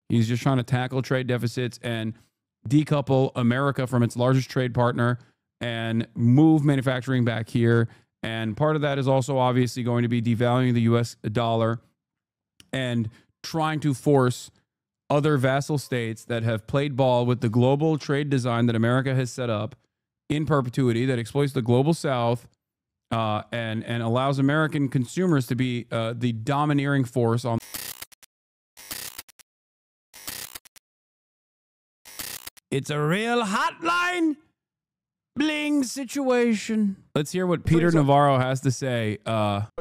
He's just trying to tackle trade deficits and decouple America from its largest trade partner and move manufacturing back here. And part of that is also obviously going to be devaluing the US dollar and trying to force other vassal states that have played ball with the global trade design that America has set up in perpetuity, that exploits the global South and allows American consumers to be the domineering force on. It's a real hotline bling situation. Let's hear what Peter Navarro has to say.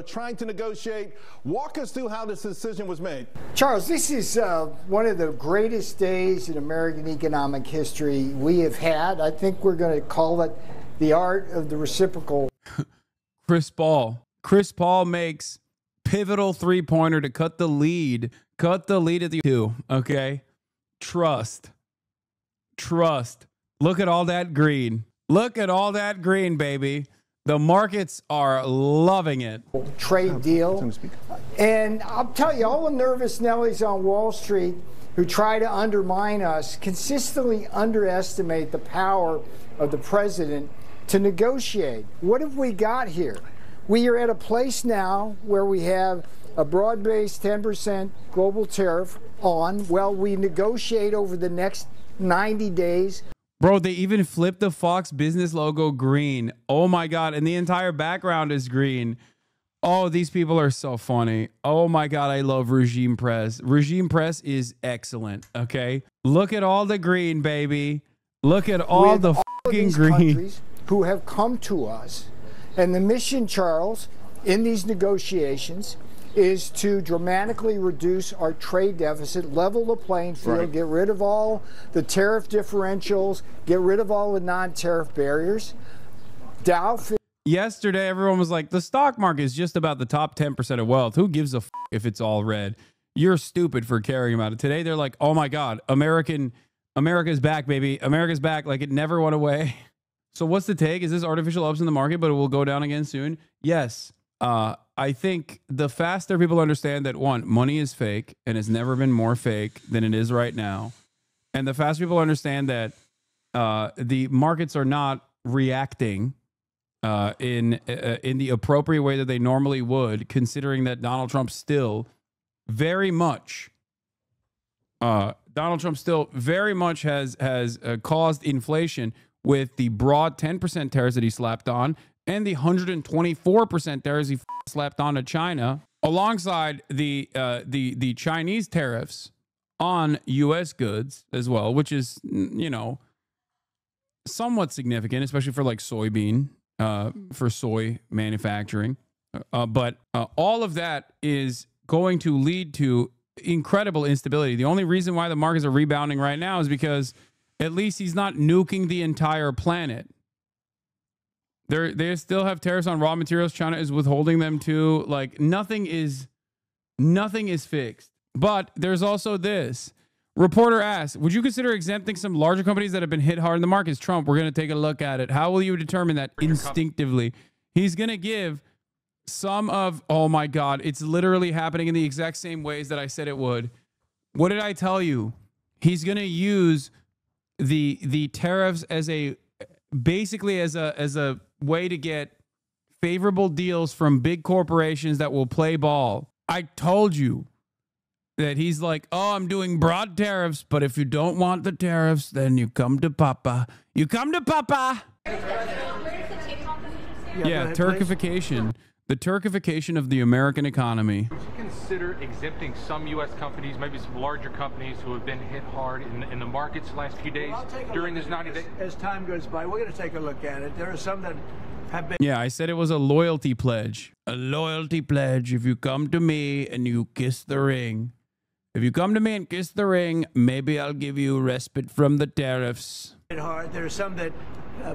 Trying to negotiate. Walk us through how this decision was made. Charles, this is one of the greatest days in American economic history we have had. I think we're going to call it the art of the reciprocal. Chris Paul. Chris Paul makes pivotal three-pointer to cut the lead. Cut the lead at the 2. Okay? Trust. Look at all that green. Look at all that green, baby. The markets are loving it. Trade deal. And I'll tell you, all the nervous Nellies on Wall Street who try to undermine us consistently underestimate the power of the president to negotiate. What have we got here? We are at a place now where we have a broad-based 10% global tariff on. Well, we negotiate over the next 90 days. Bro, they even flipped the Fox business logo green. Oh my God. And the entire background is green. Oh, these people are so funny. Oh my God. I love Regime Press. Regime Press is excellent. Okay. Look at all the green, baby. Look at all the fucking green. Who have come to us. And the mission, Charles, in these negotiations is to dramatically reduce our trade deficit, level the playing field, get rid of all the tariff differentials, get rid of all the non-tariff barriers. Yesterday, everyone was like, the stock market is just about the top 10% of wealth. Who gives a f if it's all red? You're stupid for caring about it. Today, they're like, oh my God, America's back, baby. America's back like it never went away. So what's the take? Is this artificial ups in the market, but it will go down again soon? Yes. I think the faster people understand that, one, money is fake and has never been more fake than it is right now. And the faster people understand that the markets are not reacting in the appropriate way that they normally would, considering that Donald Trump still very much has caused inflation with the broad 10% tariffs that he slapped on and the 124% tariffs he slapped on to China, alongside the Chinese tariffs on U.S. goods as well, which is, you know, somewhat significant, especially for like soybean, for soy manufacturing. But all of that is going to lead to incredible instability. The only reason why the markets are rebounding right now is because at least he's not nuking the entire planet. They still have tariffs on raw materials. China is withholding them too. Like nothing is fixed. But there's also this. Reporter asks, would you consider exempting some larger companies that have been hit hard in the markets? Trump, we're going to take a look at it. How will you determine that instinctively? He's going to give some of, oh my God, it's literally happening in the exact same ways that I said it would. What did I tell you? He's going to use the tariffs as basically as a way to get favorable deals from big corporations that will play ball. I told you that he's like, oh, I'm doing broad tariffs, but if you don't want the tariffs, then you come to Papa. You come to Papa. Yeah, Turkification. The Turkification of the American economy. Would you consider exempting some U.S. companies, maybe some larger companies who have been hit hard in the markets the last few days during this 90 days? As time goes by, we're going to take a look at it. There are some that have been... Yeah, I said it was a loyalty pledge. A loyalty pledge. If you come to me and you kiss the ring. If you come to me and kiss the ring, maybe I'll give you respite from the tariffs. Hard. There are some that,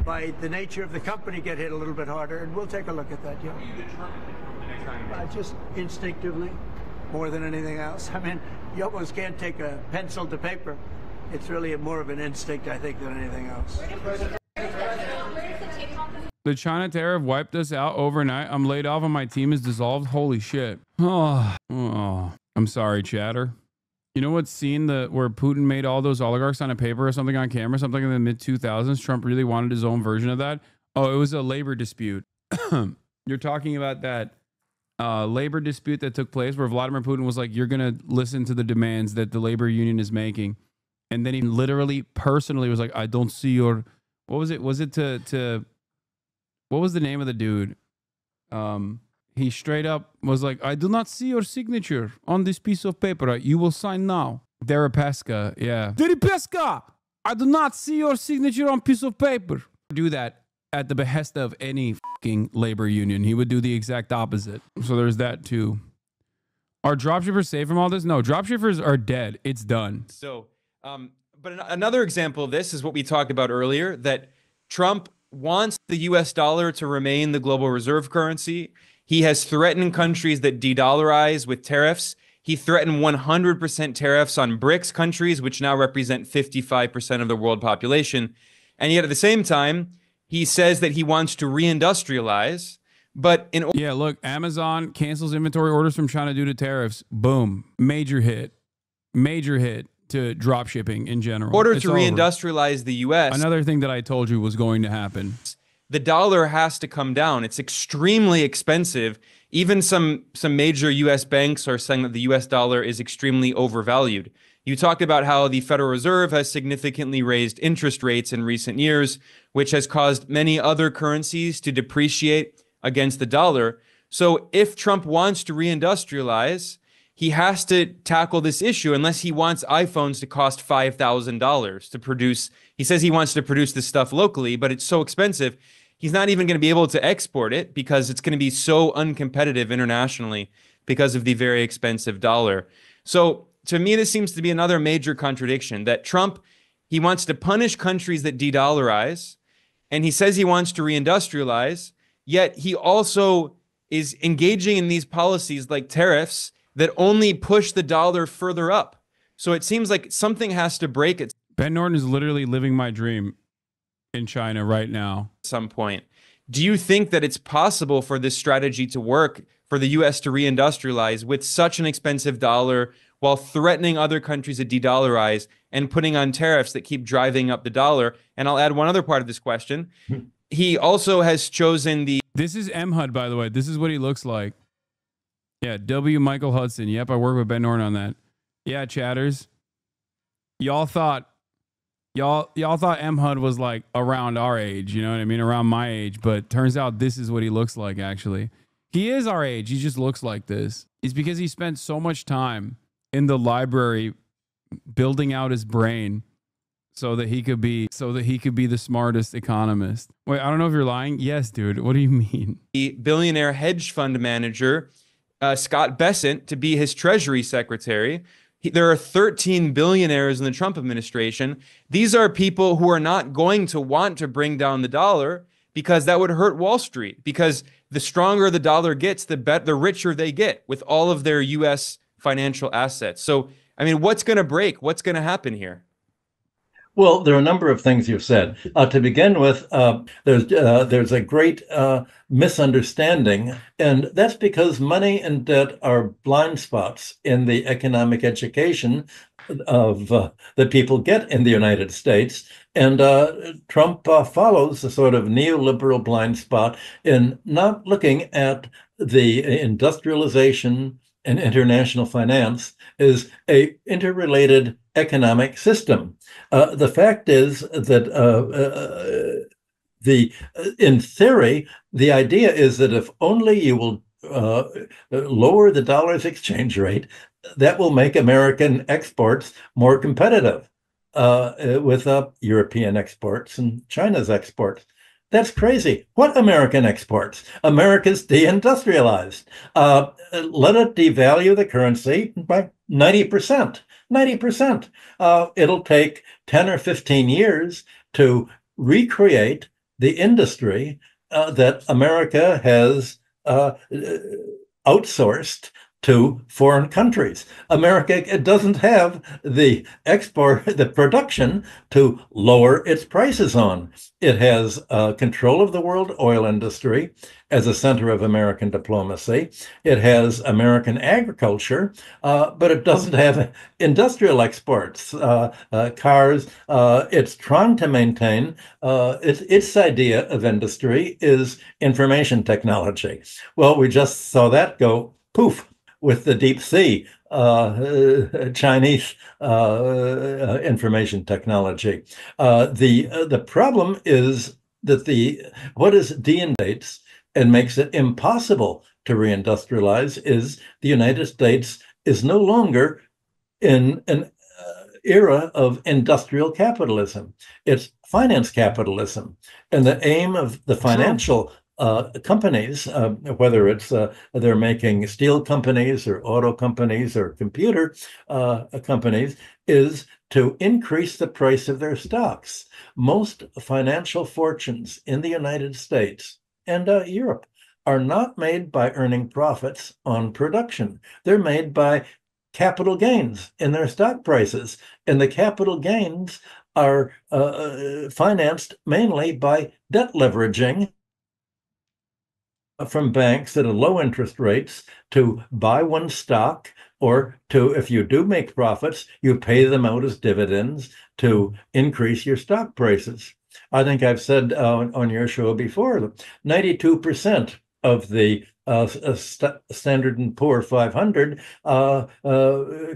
by the nature of the company, get hit a little bit harder, and we'll take a look at that. Yeah. How do you determine the next 90 days? Just instinctively, more than anything else. I mean, you almost can't take a pencil to paper. It's really more of an instinct, I think, than anything else. The China tariff wiped us out overnight. I'm laid off and my team is dissolved. Holy shit. Oh, I'm sorry, chatter. You know what's seen where Putin made all those oligarchs sign a paper or something on camera, something in the mid 2000s? Trump really wanted his own version of that. Oh, it was a labor dispute. You're talking about that labor dispute that took place where Vladimir Putin was like, you're going to listen to the demands that the labor union is making. And then he literally personally was like, I don't see your, what was it? Was it what was the name of the dude? He straight up was like, I do not see your signature on this piece of paper. You will sign now. Deripaska, yeah. Deripaska! I do not see your signature on piece of paper. Do that at the behest of any fucking labor union. He would do the exact opposite. So there's that too. Are dropshippers safe from all this? No, dropshippers are dead. It's done. So, but another example of this is what we talked about earlier, that Trump wants the US dollar to remain the global reserve currency. He has threatened countries that de-dollarize with tariffs. He threatened 100% tariffs on BRICS countries, which now represent 55% of the world population. And yet at the same time, he says that he wants to reindustrialize. But yeah, look, Amazon cancels inventory orders from China due to tariffs. Boom. Major hit to drop shipping in general. In order to reindustrialize the US. Another thing that I told you was going to happen. The dollar has to come down. It's extremely expensive. Even some major US banks are saying that the US dollar is extremely overvalued. You talked about how the Federal Reserve has significantly raised interest rates in recent years, which has caused many other currencies to depreciate against the dollar. So if Trump wants to reindustrialize, he has to tackle this issue unless he wants iPhones to cost $5,000 to produce. He says he wants to produce this stuff locally, but it's so expensive. He's not even going to be able to export it because it's going to be so uncompetitive internationally because of the very expensive dollar. So to me, this seems to be another major contradiction that Trump, he wants to punish countries that de-dollarize, and he says he wants to reindustrialize, yet he also is engaging in these policies like tariffs that only push the dollar further up. So it seems like something has to break at Ben Norton is literally living my dream in China right now. Some point. Do you think that it's possible for this strategy to work, for the US to reindustrialize with such an expensive dollar while threatening other countries to de-dollarize and putting on tariffs that keep driving up the dollar? And I'll add one other part of this question. He also has chosen the... This is M. HUD, by the way. This is what he looks like. Yeah, W. Michael Hudson. Yep, I work with Ben Norton on that. Yeah, chatters. Y'all thought M. HUD was like around our age, you know what I mean? Around my age, but turns out this is what he looks like, actually. He is our age. He just looks like this. It's because he spent so much time in the library building out his brain so that he could be the smartest economist. Wait, I don't know if you're lying. Yes, dude. What do you mean? The billionaire hedge fund manager, Scott Bessent, to be his treasury secretary. There are 13 billionaires in the Trump administration. These are people who are not going to want to bring down the dollar because that would hurt Wall Street. Because the stronger the dollar gets, the richer they get with all of their U.S. financial assets. So, I mean, what's going to break? What's going to happen here? Well, there are a number of things you've said. To begin with, there's a great misunderstanding, and that's because money and debt are blind spots in the economic education of that people get in the United States. And Trump follows a sort of neoliberal blind spot in not looking at the industrialization and international finance is a interrelated economic system. The fact is that in theory, the idea is that if only you will lower the dollar's exchange rate, that will make American exports more competitive with European exports and China's exports. That's crazy. What American exports? America's deindustrialized. Let it devalue the currency by 90%. 90%. It'll take 10 or 15 years to recreate the industry that America has outsourced to foreign countries. America doesn't have the production to lower its prices on. It has control of the world oil industry as a center of American diplomacy. It has American agriculture, but it doesn't have industrial exports, cars. It's trying to maintain its idea of industry is information technology. Well, we just saw that go poof with the deep sea Chinese information technology. The problem is that what is deindates and makes it impossible to reindustrialize is the United States is no longer in an era of industrial capitalism. It's finance capitalism. And the aim of the financial companies, whether it's they're making steel companies or auto companies or computer companies, is to increase the price of their stocks. Most financial fortunes in the United States and Europe are not made by earning profits on production. They're made by capital gains in their stock prices. And the capital gains are financed mainly by debt leveraging from banks at low interest rates to buy one stock, or to, if you do make profits, you pay them out as dividends to increase your stock prices. I think I've said on your show before that 92% of the Standard & Poor 500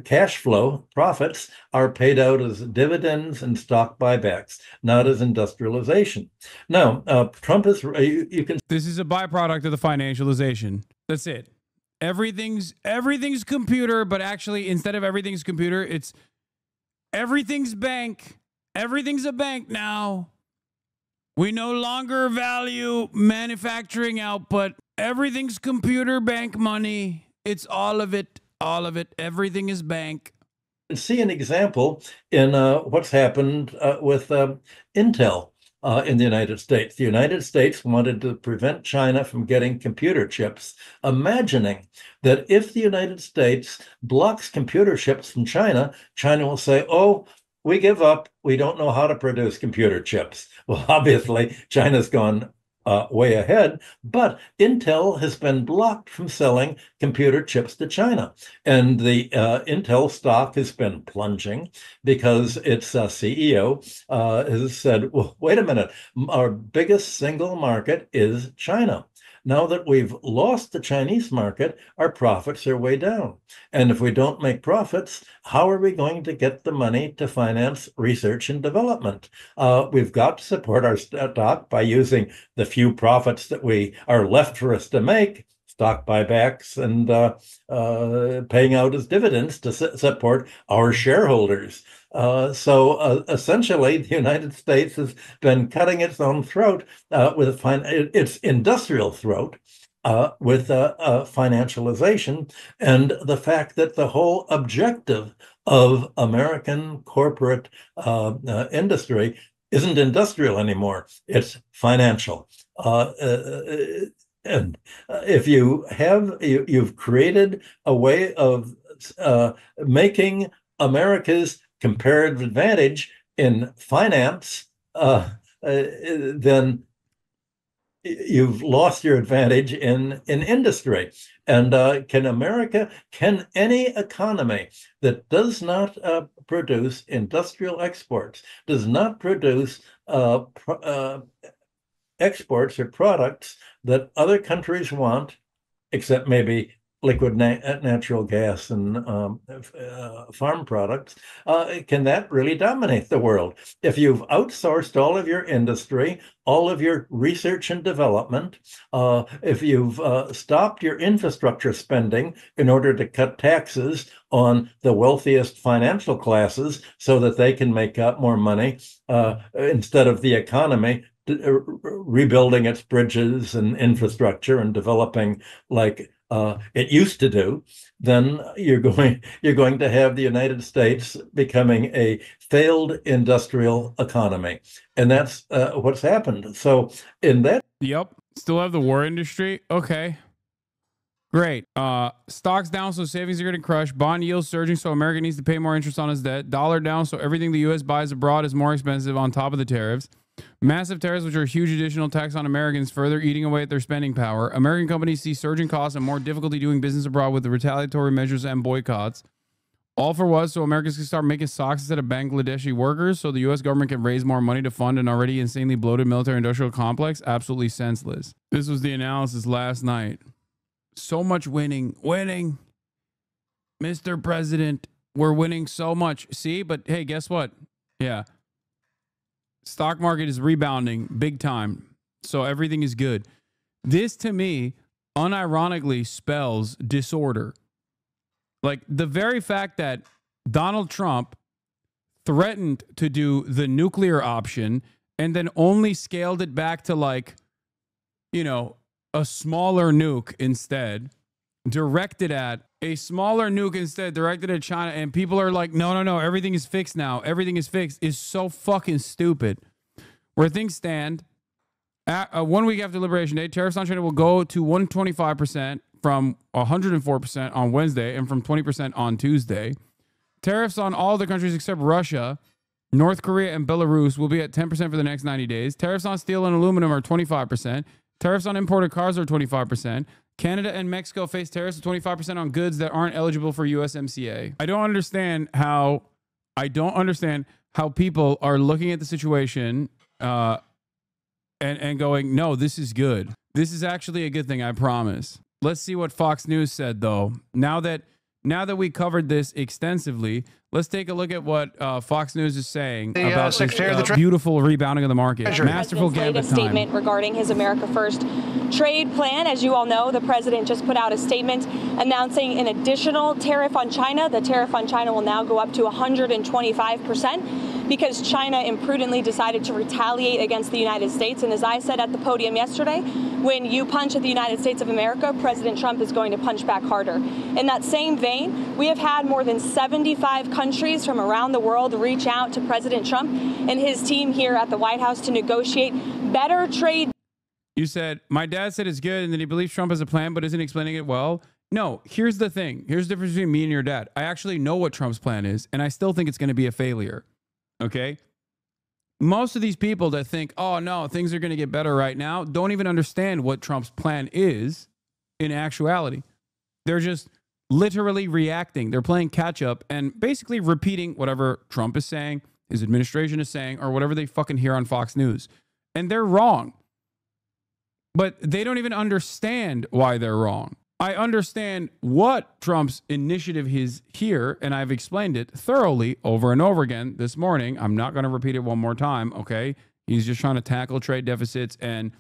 cash flow profits are paid out as dividends and stock buybacks, not as industrialization. Now, Trump is, you can... This is a byproduct of the financialization. That's it. Everything's computer, but actually, instead of everything's computer, it's everything's bank. Everything's a bank now. We no longer value manufacturing output. Everything's computer bank money. It's all of it. All of it. Everything is bank. See an example in what's happened with Intel in the United States. The United States wanted to prevent China from getting computer chips, imagining that if the United States blocks computer chips from China, China will say, oh, we give up. We don't know how to produce computer chips. Well, obviously, China's gone way ahead, but Intel has been blocked from selling computer chips to China. And the Intel stock has been plunging because its CEO has said, well, wait a minute, our biggest single market is China. Now that we've lost the Chinese market, our profits are way down. And if we don't make profits, how are we going to get the money to finance research and development? We've got to support our stock by using the few profits that we are left for us to make, stock buybacks, and paying out as dividends to support our shareholders. So essentially, the United States has been cutting its own throat with its industrial throat with financialization, and the fact that the whole objective of American corporate industry isn't industrial anymore; it's financial. And if you've created a way of making America's comparative advantage in finance, then you've lost your advantage in industry. And can any economy that does not produce industrial exports, does not produce exports or products that other countries want, except maybe liquid natural gas and farm products, can that really dominate the world? If you've outsourced all of your industry, all of your research and development, if you've stopped your infrastructure spending in order to cut taxes on the wealthiest financial classes so that they can make out more money instead of the economy rebuilding its bridges and infrastructure and developing like it used to do, then you're going to have the United States becoming a failed industrial economy, and that's what's happened. So in that, yep, still have the war industry. Okay, Great. Stocks down, so savings are getting crushed. Bond yields surging, so America needs to pay more interest on its debt. Dollar down, so everything the U.S. buys abroad is more expensive on top of the tariffs. Massive tariffs, which are a huge additional tax on Americans, further eating away at their spending power. American companies see surging costs and more difficulty doing business abroad with the retaliatory measures and boycotts. All for what? So Americans can start making socks instead of Bangladeshi workers, so the U.S. government can raise more money to fund an already insanely bloated military-industrial complex? Absolutely senseless. This was the analysis last night. So much winning. Mr. President, we're winning so much. See, but hey, guess what? Yeah. Stock market is rebounding big time. So everything is good. This, to me, unironically spells disorder. Like the very fact that Donald Trump threatened to do the nuclear option and then only scaled it back to like, you know, a smaller nuke instead, directed at China, and people are like, no, everything is fixed now. Everything is fixed, is so fucking stupid. Where things stand, 1 week after Liberation Day, tariffs on China will go to 125% from 104% on Wednesday and from 20% on Tuesday. Tariffs on all the countries except Russia, North Korea, and Belarus will be at 10% for the next 90 days. Tariffs on steel and aluminum are 25%. Tariffs on imported cars are 25%. Canada and Mexico face tariffs of 25% on goods that aren't eligible for USMCA. I don't understand how people are looking at the situation and going, no, this is good. This is actually a good thing, I promise. Let's see what Fox News said, though. Now that we covered this extensively, let's take a look at what Fox News is saying about this beautiful rebounding of the market. Masterful gambit time. Statement regarding his America First trade plan. As you all know, the president just put out a statement announcing an additional tariff on China. The tariff on China will now go up to 125%. Because China imprudently decided to retaliate against the United States. And as I said at the podium yesterday, when you punch at the United States of America, President Trump is going to punch back harder. In that same vein, we have had more than 75 countries from around the world reach out to President Trump and his team here at the White House to negotiate better trade. You said, my dad said it's good and that he believes Trump has a plan but isn't explaining it well. No, here's the thing. Here's the difference between me and your dad. I actually know what Trump's plan is, and I still think it's going to be a failure. Okay? Most of these people that think, oh, no, things are going to get better right now, don't even understand what Trump's plan is in actuality. They're just literally reacting. They're playing catch up and basically repeating whatever Trump is saying, his administration is saying, or whatever they fucking hear on Fox News. And they're wrong. But they don't even understand why they're wrong. I understand what Trump's initiative is here, and I've explained it thoroughly over and over again this morning. I'm not going to repeat it one more time, okay? He's just trying to tackle trade deficits and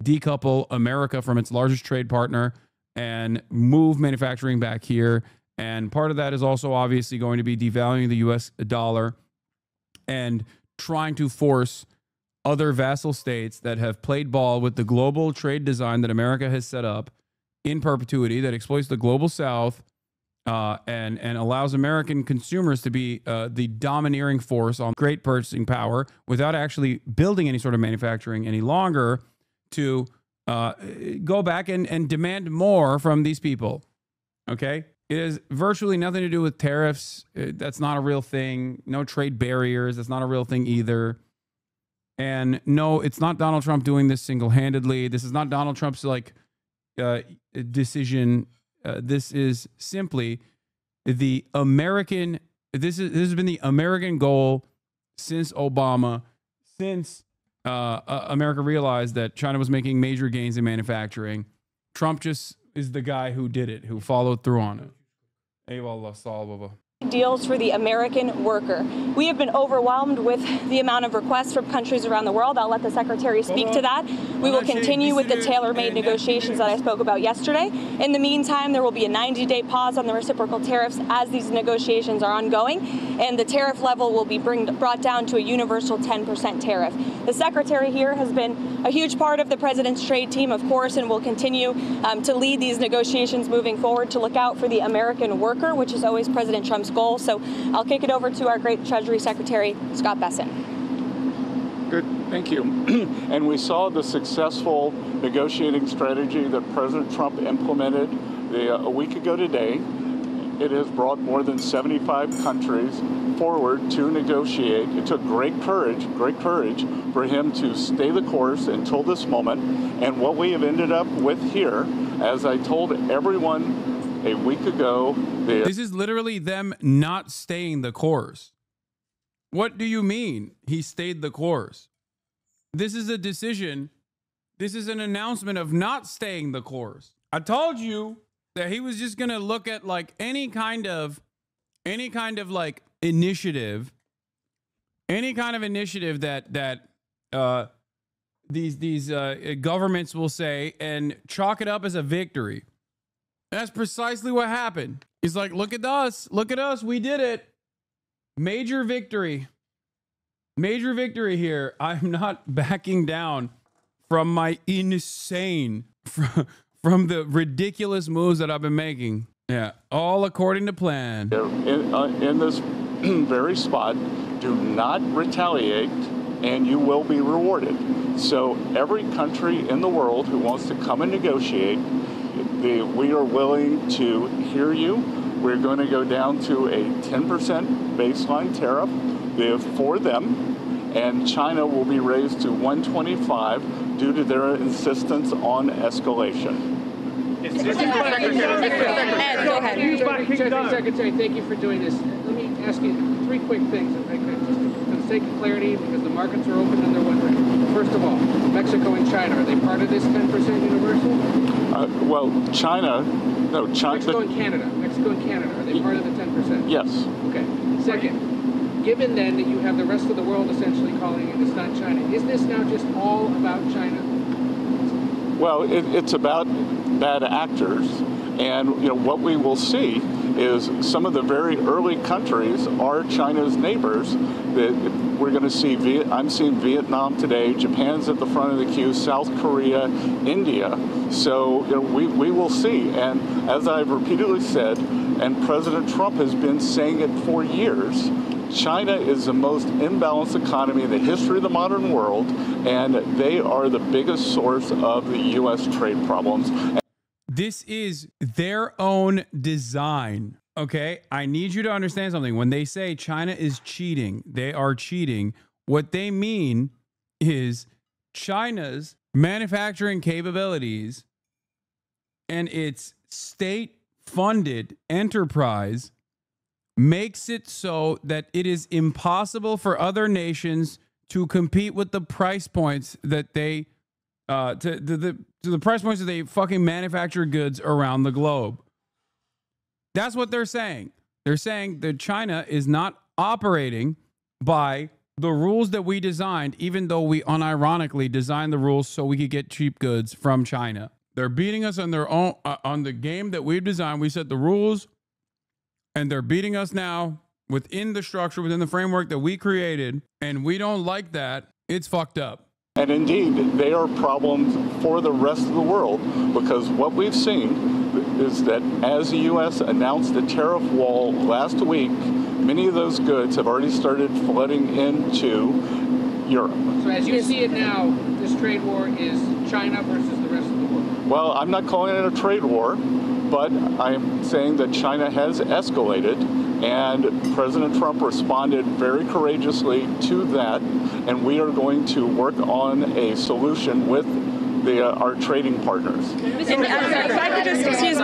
decouple America from its largest trade partner and move manufacturing back here. And part of that is also obviously going to be devaluing the U.S. dollar and trying to force other vassal states that have played ball with the global trade design that America has set up in perpetuity, that exploits the global South and allows American consumers to be the domineering force on great purchasing power without actually building any sort of manufacturing any longer, to go back and demand more from these people. Okay? It has virtually nothing to do with tariffs. That's not a real thing. No trade barriers. That's not a real thing either. And no, it's not Donald Trump doing this single-handedly. This is not Donald Trump's decision. This is simply the American. This has been the American goal since Obama, since America realized that China was making major gains in manufacturing. Trump just is the guy who did it, who followed through on it. Deals for the American worker. We have been overwhelmed with the amount of requests from countries around the world. I'll let the Secretary speak to that. We will continue with the tailor-made negotiations that I spoke about yesterday. In the meantime, there will be a 90-day pause on the reciprocal tariffs as these negotiations are ongoing, and the tariff level will be brought down to a universal 10% tariff. The Secretary here has been a huge part of the President's trade team, of course, and will continue to lead these negotiations moving forward, to look out for the American worker, which is always President Trump's goal. So I'll kick it over to our great Treasury Secretary, Scott Bessent. Good, thank you. And we saw the successful negotiating strategy that President Trump implemented A week ago today, it has brought more than 75 countries forward to negotiate. It took great courage for him to stay the course until this moment. And what we have ended up with here, as I told everyone a week ago, this is literally them not staying the course. What do you mean he stayed the course? This is a decision. This is an announcement of not staying the course. I told you that he was just going to look at like any kind of like initiative, that these governments will say and chalk it up as a victory. That's precisely what happened. He's like, look at us, we did it. Major victory here. I'm not backing down from my insane, from the ridiculous moves that I've been making. Yeah, all according to plan. In this very spot, do not retaliate and you will be rewarded. So every country in the world who wants to come and negotiate, we are willing to hear you. We're going to go down to a 10% baseline tariff for them, and China will be raised to 125 due to their insistence on escalation. Secretary, thank you for doing this. Let me ask you 3 quick things, if I could, just for the sake of clarity, because the markets are open and they're wondering. First of all, Mexico and China, are they part of this 10% universal? Well, China, no, China. Mexico and Canada, are they part of the 10%? Yes. Okay. Second, given then that you have the rest of the world essentially calling it, it's not China, is this now just all about China? Well, it's about bad actors, and what we will see is some of the very early countries are China's neighbors. That we're going to see. I'm seeing Vietnam today. Japan's at the front of the queue. South Korea, India. So we will see. And as I've repeatedly said, and President Trump has been saying it for years, China is the most imbalanced economy in the history of the modern world, and they are the biggest source of the U.S. trade problems. This is their own design, okay? I need you to understand something. When they say China is cheating, they are cheating. What they mean is China's manufacturing capabilities and its state-funded enterprise makes it so that it is impossible for other nations to compete with the price points that they to the price points that they fucking manufacture goods around the globe. That's what they're saying. They're saying that China is not operating by the rules that we designed, even though we unironically designed the rules so we could get cheap goods from China. They're beating us on their own on the game that we've designed. We set the rules, and they're beating us now within the structure, within the framework that we created, and we don't like that. It's fucked up. And indeed, they are problems for the rest of the world, because what we've seen is that as the U.S. announced the tariff wall last week, many of those goods have already started flooding into Europe. So as you see it now, this trade war is China versus the rest of the world? Well, I'm not calling it a trade war, but I'm saying that China has escalated, and President Trump responded very courageously to that, and we are going to work on a solution with our trading partners. If I could just, excuse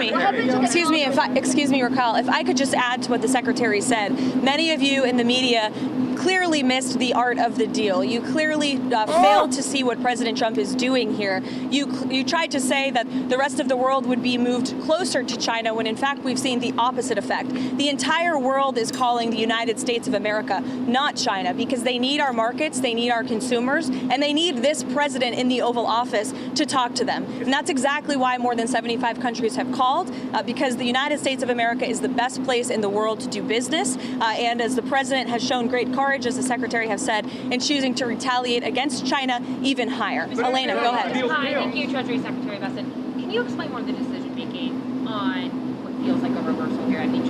me, Raquel, if I could just add to what the Secretary said. Many of you in the media clearly missed the art of the deal. You clearly failed to see what President Trump is doing here. You tried to say that the rest of the world would be moved closer to China, when in fact we've seen the opposite effect. The entire world is calling the United States of America, not China, because they need our markets, they need our consumers, and they need this president in the Oval Office to talk to them. And that's exactly why more than 75 countries have called, because the United States of America is the best place in the world to do business. And as the president has shown great courage, as the secretary has said, in choosing to retaliate against China even higher. Elena, go ahead. Hi, thank you, Treasury Secretary Hasan. Can you explain more of the decision making on what feels like a reversal here? I mean,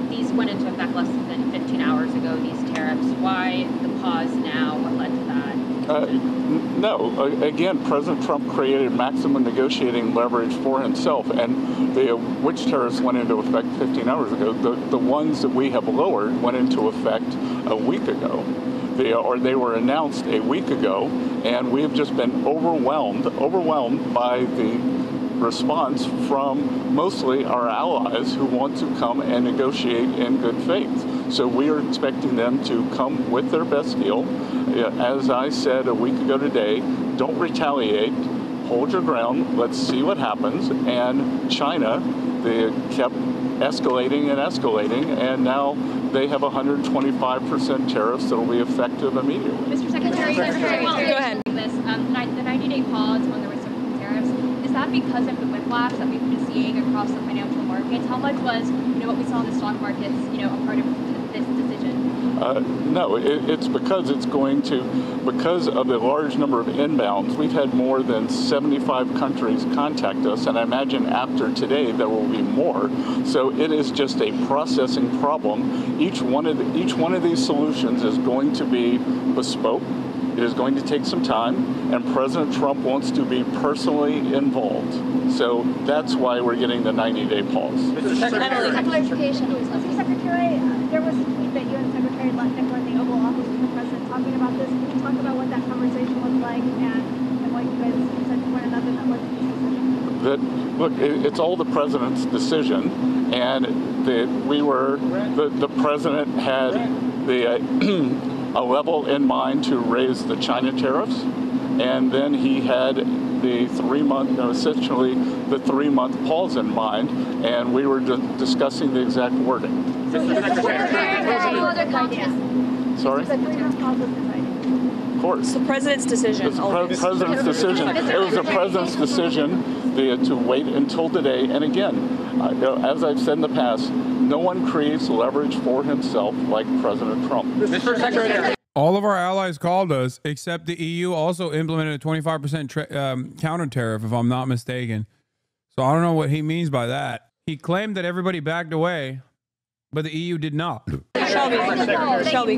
these went into effect less than 15 hours ago, these tariffs. Why the pause now? What led to that? No. Again, President Trump created maximum negotiating leverage for himself, and which tariffs went into effect 15 hours ago. The ones that we have lowered went into effect a week ago. They were announced a week ago, and we have just been overwhelmed by the response from mostly our allies who want to come and negotiate in good faith. So we are expecting them to come with their best deal. As I said a week ago today, don't retaliate, hold your ground, let's see what happens. And China, they kept escalating and escalating, and now they have 125% tariffs that will be effective immediately. Mr. Secretary, go ahead. The 90-day pause on the reciprocal tariffs, is that because of the whiplash that we've been seeing across the financial markets? How much was, what we saw in the stock markets, a part of this decision? No, it's because because of the large number of inbounds. We've had more than 75 countries contact us, and I imagine after today there will be more. So it is just a processing problem. Each one of these solutions is going to be bespoke. It is going to take some time, and President Trump wants to be personally involved. So that's why we're getting the 90-day pause. Clarification. Mr. Secretary, there was a tweet that you and Secretary Lutnick were in the Oval Office with the President talking about this. Can you talk about what that conversation was like and what you guys said to one another that led to this decision? Look, it's all the President's decision, and the President had a level in mind to raise the China tariffs, and then he had the 3-month, essentially the 3-month pause in mind, and we were discussing the exact wording. Sorry? Of course. It's the president's decision. It's the president's decision. It was the president's decision to wait until today. And again, as I've said in the past, no one creates leverage for himself like President Trump. Mr. Secretary. All of our allies called us, except the EU also implemented a 25% counter tariff, if I'm not mistaken. So I don't know what he means by that. He claimed that everybody backed away, but the EU did not. Shelby, go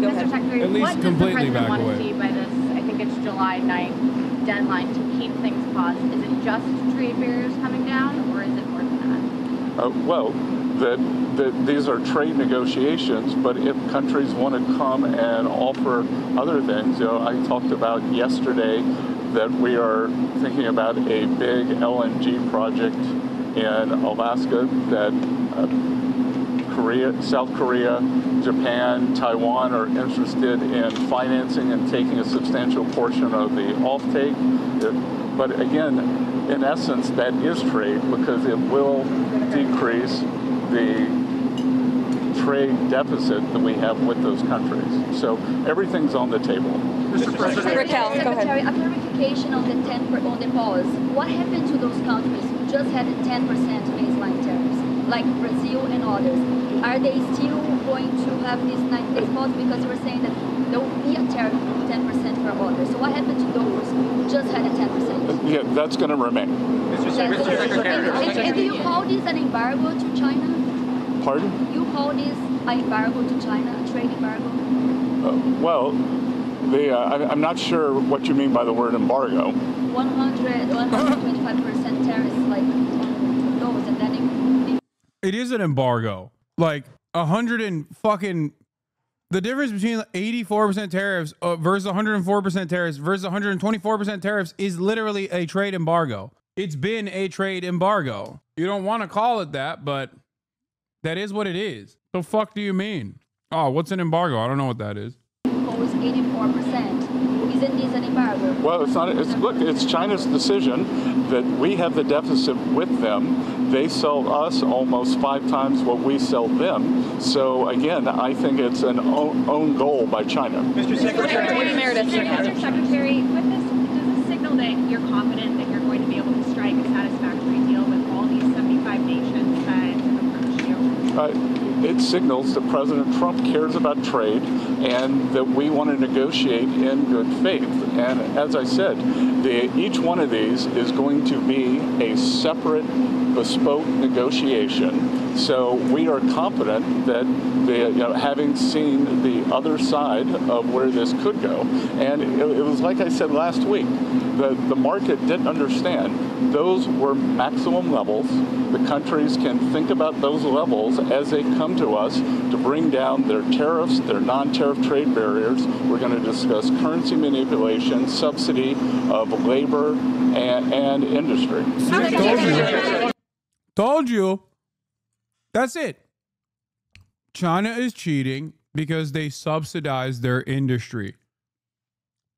ahead. At least completely back away. What does the President want to see by this, I think it's July 9th deadline to keep things paused? Is it just trade barriers coming down, or is it more than that? These are trade negotiations, but if countries want to come and offer other things, I talked about yesterday that we are thinking about a big LNG project in Alaska that South Korea, Japan, Taiwan are interested in financing and taking a substantial portion of the offtake. But again, in essence, that is trade because it will decrease the trade deficit that we have with those countries. So everything's on the table. Raquel, go ahead. A clarification on the pause. What happened to those countries who just had 10% baseline tariffs, like Brazil and others? Are they still going to have this 90-day pause? Because you were saying that there will be a tariff of 10% for others. So what happened to those who just had a 10%? Yeah, that's going to remain. And do you call this an embargo to China? Pardon? You call this an embargo to China, a trade embargo? I'm not sure what you mean by the word embargo. 125% tariffs, like those, and then it is an embargo. Like 100 and fucking. The difference between 84% tariffs versus 104% tariffs versus 124% tariffs is literally a trade embargo. It's been a trade embargo. You don't want to call it that, but that is what it is. The fuck do you mean? Oh, what's an embargo? I don't know what that is. Goes 84%. Isn't this an embargo? Well, it's not. It's China's decision that we have the deficit with them. They sell us almost 5 times what we sell them. So again, I think it's an own goal by China. Mr. Secretary, Mr. Secretary, with this, does this signal that you're confident that you're going to be able to strike a satisfactory deal with all these 75 nations that approach you? It signals that President Trump cares about trade and that we want to negotiate in good faith. And as I said, each one of these is going to be a separate, bespoke negotiation So we are confident that having seen the other side of where this could go, and it was like I said last week, the market didn't understand. Those were maximum levels. The countries can think about those levels as they come to us to bring down their tariffs, their non-tariff trade barriers. We're going to discuss currency manipulation, subsidy of labor and industry. Told you. That's it. China is cheating because they subsidize their industry.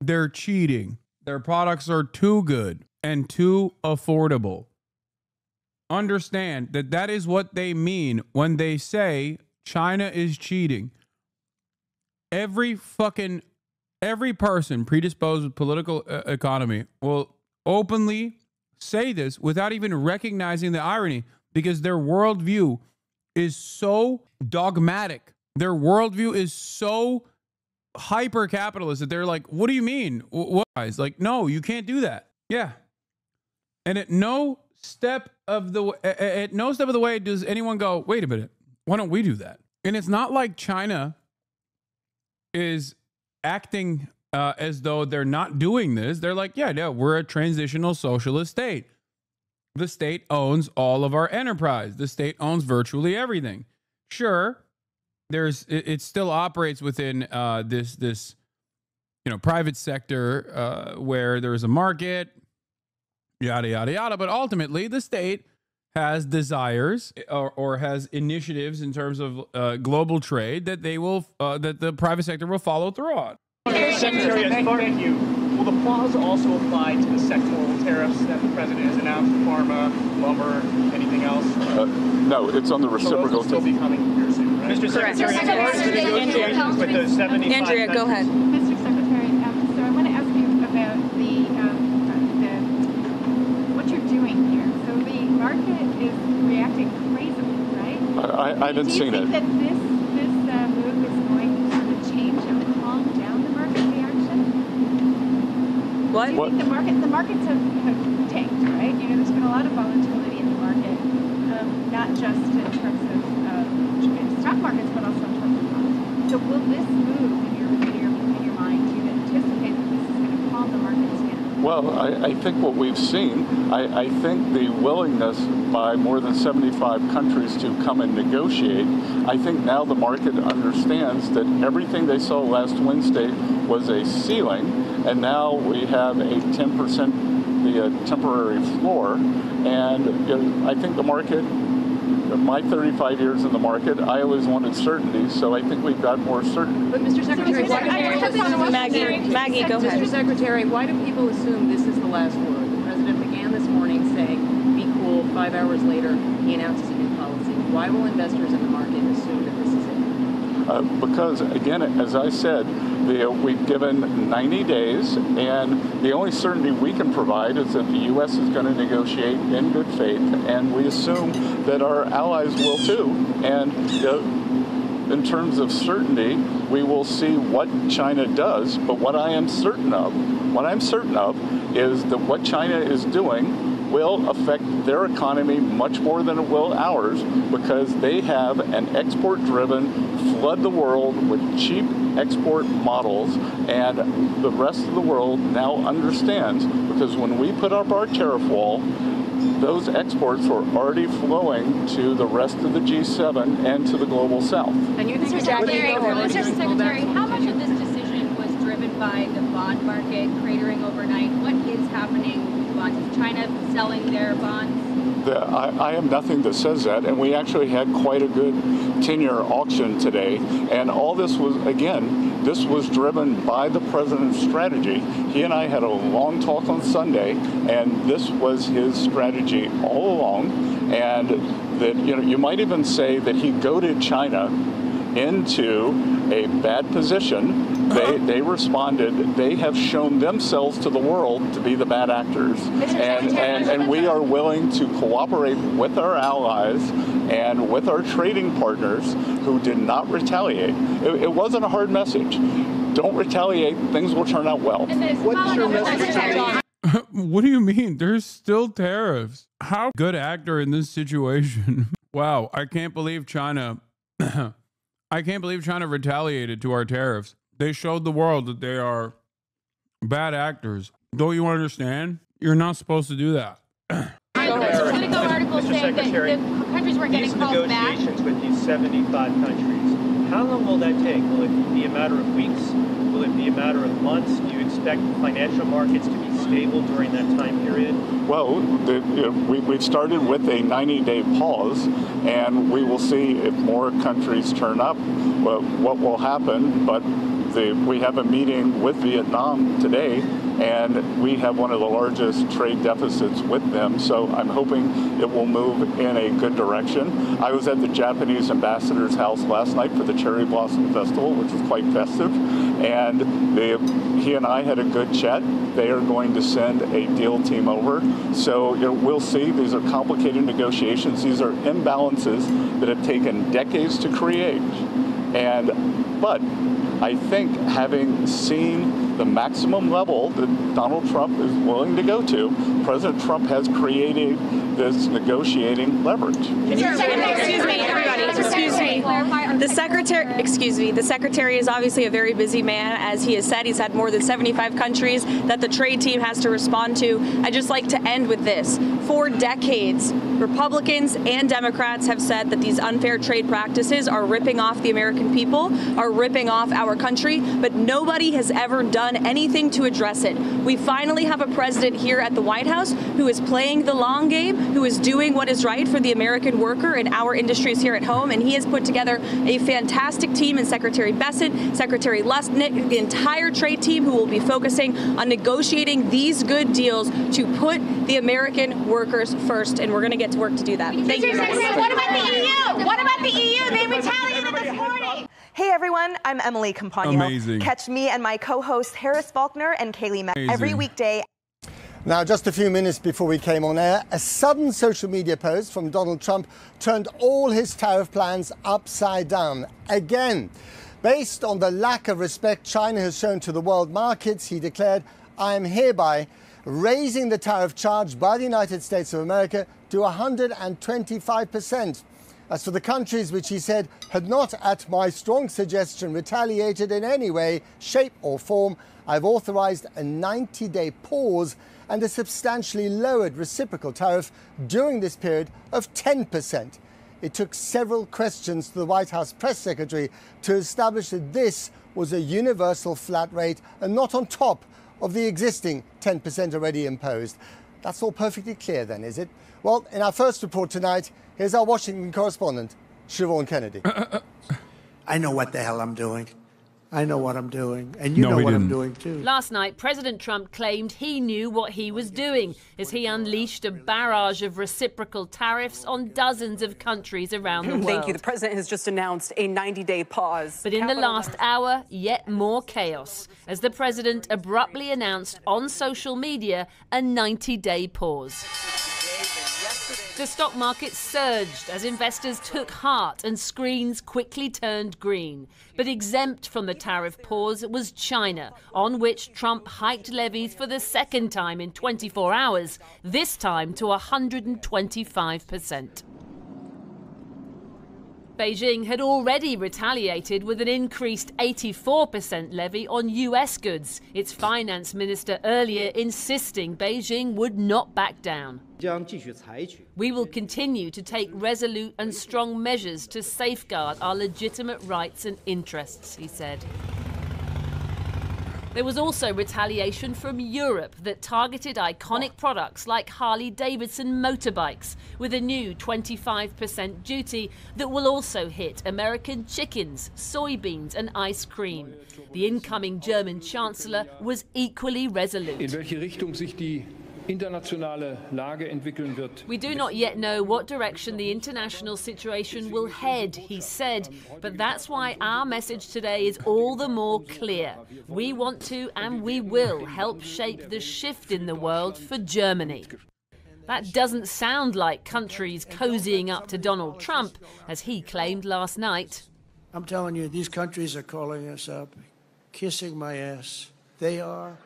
They're cheating. Their products are too good and too affordable. Understand that that is what they mean when they say China is cheating. Every person predisposed with political economy will openly say this without even recognizing the irony, because their worldview is so dogmatic. Their worldview is so hyper-capitalist that they're like, what do you mean? What? Like, no, you can't do that. Yeah. And at no step of the way does anyone go, wait a minute, why don't we do that? And it's not like China is acting as though they're not doing this. They're like, yeah, we're a transitional socialist state. The state owns all of our enterprise. The state owns virtually everything. Sure, it still operates within this private sector where there's a market, yada yada yada. But ultimately, the state has desires or has initiatives in terms of global trade that that the private sector will follow through on. Secretary, thank you. Will the pause also apply to the sectoral tariffs that the president has announced, pharma, lumber, anything else? No, it's on the reciprocal. So those will still be coming here soon, right? Mr. Secretary, as far as the negotiations with the 75 Andrea, go ahead. Mr. Secretary, so I want to ask you about what you're doing here. So the market is reacting crazily, right? I haven't seen it. Do you think that this move is going to sort of change and calm down the market reaction? What? Do you think the markets have tanked, right? There's been a lot of volatility in the market, not just in terms of stock markets, but also in terms of bonds. So will this move, in your mind, do you anticipate that this is going to calm the markets down? Well, I think what we've seen, I think the willingness by more than 75 countries to come and negotiate, I think now the market understands that everything they saw last Wednesday was a ceiling, and now we have a 10% temporary floor. And I think the market, my 35 years in the market, I always wanted certainty, so I think we've got more certainty. But Mr. Secretary, Maggie, go ahead. Mr. Secretary, why do people assume this is the last word? The president began this morning saying, be cool. 5 hours later, he announces a new policy. Why will investors in the market assume that this is it? Because, again, as I said, we've given 90 days, and the only certainty we can provide is that the U.S. is going to negotiate in good faith, and we assume that our allies will too. And in terms of certainty, we will see what China does. But what I'm certain of is that what China is doing will affect their economy much more than it will ours, because they have an export-driven, flood the world with cheap export models, and the rest of the world now understands, because when we put up our tariff wall, those exports were already flowing to the rest of the G7 and to the global South. And you think Mr. Secretary, how much of this decision was driven by the bond market cratering overnight? What is happening with bonds? Is China selling their bonds? I have nothing that says that, and we actually had quite a good 10-year auction today, and all this was, again, this was driven by the president's strategy. He and I had a long talk on Sunday, and this was his strategy all along, and that, you might even say that he goaded China into a bad position. They responded. They have shown themselves to the world to be the bad actors, and we are willing to cooperate with our allies and with our trading partners who did not retaliate. It wasn't a hard message. Don't retaliate. Things will turn out well. What's your message? What do you mean? There's still tariffs. How good actor in this situation? Wow, I can't believe China I can't believe China retaliated to our tariffs. They showed the world that they are bad actors. Don't you understand? You're not supposed to do that. Political articles saying that the countries were getting calls back. These negotiations with these 75 countries, how long will that take? Will it be a matter of weeks? Will it be a matter of months? Do you expect financial markets to be stable during that time period? Well, we've started with a 90-day pause, and we will see if more countries turn up, what will happen. But we have a meeting with Vietnam today, and we have one of the largest trade deficits with them. So I'm hoping it will move in a good direction. I was at the Japanese ambassador's house last night for the Cherry Blossom Festival, which was quite festive. And he and I had a good chat. They are going to send a deal team over. So we'll see. These are complicated negotiations. These are imbalances that have taken decades to create. But I think having seen the maximum level that Donald Trump is willing to go to, President Trump has created this negotiating leverage. Excuse me, everybody. Excuse me. The secretary is obviously a very busy man. As he has said, he's had more than 75 countries that the trade team has to respond to. I'd just like to end with this. For decades, Republicans and Democrats have said that these unfair trade practices are ripping off the American people, are ripping off our country, but nobody has ever done anything to address it. We finally have a president here at the White House who is playing the long game, who is doing what is right for the American worker and our industries here at home, and he has put together a fantastic team in Secretary Bessent, Secretary Lustnick, the entire trade team who will be focusing on negotiating these good deals to put the American workers first, and we're going to get to work to do that. Thank you. What about the EU? What about the EU? They retaliated this morning. Hey everyone, I'm Emily Compagno. Amazing. Catch me and my co-hosts Harris Faulkner and Kaylee Mack every weekday. Now, just a few minutes before we came on air, a sudden social media post from Donald Trump turned all his tariff plans upside down again. Based on the lack of respect China has shown to the world markets, he declared, "I am hereby raising the tariff charge by the United States of America to 125%. As for the countries which he said had not, at my strong suggestion, retaliated in any way, shape or form, I've authorized a 90-day pause and a substantially lowered reciprocal tariff during this period of 10%. It took several questions to the White House press secretary to establish that this was a universal flat rate and not on top of the existing 10% already imposed. That's all perfectly clear then, is it? Well, in our first report tonight, here's our Washington correspondent, Siobhan Kennedy. I know what the hell I'm doing. I know what I'm doing, and you know what I'm doing too. Last night, President Trump claimed he knew what he was doing as he unleashed a barrage of reciprocal tariffs on dozens of countries around the world. Thank you. The president has just announced a 90-day pause. But in the last hour, yet more chaos, as the president abruptly announced on social media a 90-day pause. The stock market surged as investors took heart and screens quickly turned green. But exempt from the tariff pause was China, on which Trump hiked levies for the second time in 24 hours, this time to 125%. Beijing had already retaliated with an increased 84% levy on US goods, its finance minister earlier insisting Beijing would not back down. We will continue to take resolute and strong measures to safeguard our legitimate rights and interests, he said. There was also retaliation from Europe that targeted iconic products like Harley-Davidson motorbikes with a new 25% duty that will also hit American chickens, soybeans and ice cream. The incoming German Chancellor was equally resolute. We do not yet know what direction the international situation will head, he said, but that's why our message today is all the more clear. We want to and we will help shape the shift in the world for Germany. That doesn't sound like countries cozying up to Donald Trump, as he claimed last night. I'm telling you, these countries are calling us up, kissing my ass. They are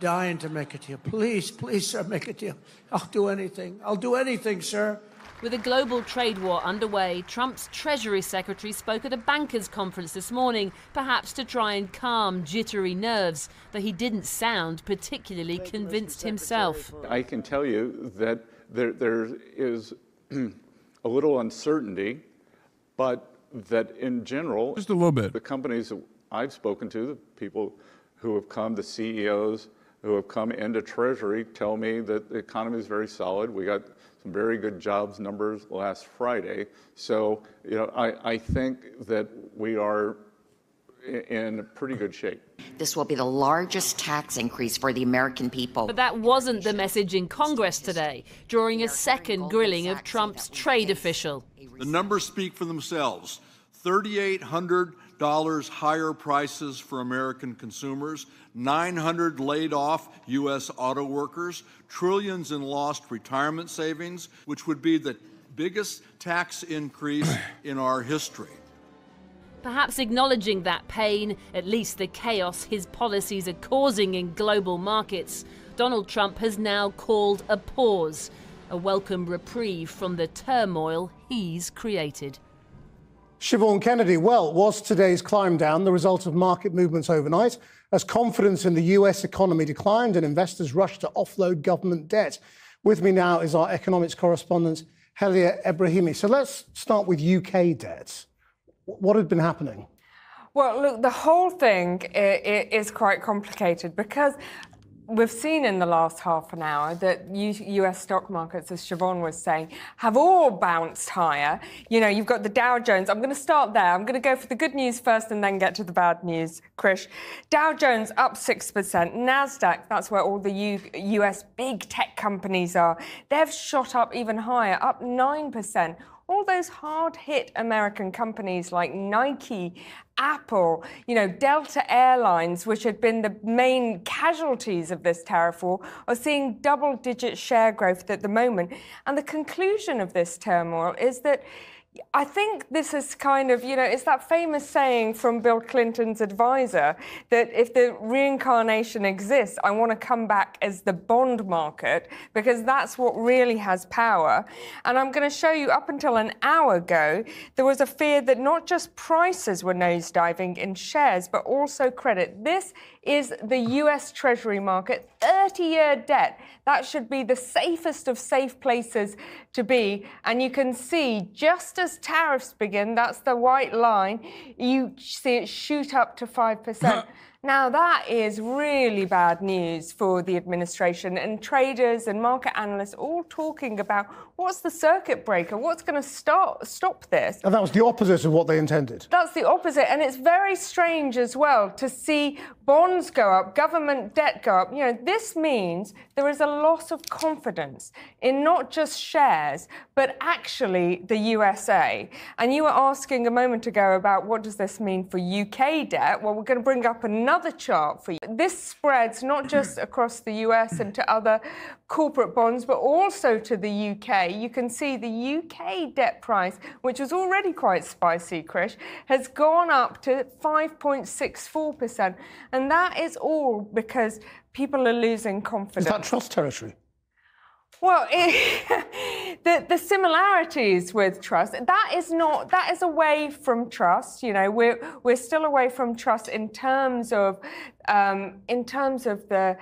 dying to make a deal. Please, please, sir, make a deal. I'll do anything. I'll do anything, sir. With a global trade war underway, Trump's Treasury Secretary spoke at a bankers' conference this morning, perhaps to try and calm jittery nerves, though he didn't sound particularly convinced himself. I can tell you that there is a little uncertainty, but that in general, just a little bit, the companies that I've spoken to, the people who have come, the CEOs who have come into Treasury, tell me that the economy is very solid. We got some very good jobs numbers last Friday. So, you know, I think that we are in pretty good shape. This will be the largest tax increase for the American people. But that wasn't the message in Congress today, during a second grilling of Trump's trade official. The numbers speak for themselves. $3,800 higher prices for American consumers, 900 laid off U.S. auto workers, trillions in lost retirement savings, which would be the biggest tax increase in our history. Perhaps acknowledging that pain, at least the chaos his policies are causing in global markets, Donald Trump has now called a pause, a welcome reprieve from the turmoil he's created. Siobhan Kennedy, well, was today's climb down the result of market movements overnight as confidence in the US economy declined and investors rushed to offload government debt? With me now is our economics correspondent, Helia Ebrahimi. So let's start with UK debt. What had been happening? Well, look, the whole thing is quite complicated because we've seen in the last half an hour that US stock markets, as Siobhan was saying, have all bounced higher. You know, you've got the Dow Jones. I'm going to start there. I'm going to go for the good news first and then get to the bad news, Krish. Dow Jones up 6%. NASDAQ, that's where all the US big tech companies are. They've shot up even higher, up 9%. All those hard-hit American companies like Nike, Apple, you know, Delta Airlines, which had been the main casualties of this tariff war, are seeing double-digit share growth at the moment. And the conclusion of this turmoil is that I think this is kind of, you know, it's that famous saying from Bill Clinton's advisor that if the reincarnation exists, I want to come back as the bond market because that's what really has power. And I'm going to show you up until an hour ago, there was a fear that not just prices were nosediving in shares, but also credit. This is the US Treasury market, 30-year debt. That should be the safest of safe places to be. And you can see just as tariffs begin, that's the white line, you see it shoot up to 5%. Now, that is really bad news for the administration and traders and market analysts all talking about what's the circuit breaker, what's going to stop this. And that was the opposite of what they intended. That's the opposite. And it's very strange as well to see bonds go up, government debt go up. You know, this means there is a loss of confidence in not just shares, but actually the USA. And you were asking a moment ago about what does this mean for UK debt? Well, we're going to bring up another chart for you. This spreads not just across the US and to other corporate bonds, but also to the UK. You can see the UK debt price, which was already quite spicy, Krish, has gone up to 5.64%. And that is all because people are losing confidence. Is that trust territory? Well, the similarities with trust, that is away from trust. You know, we're still away from trust in terms of the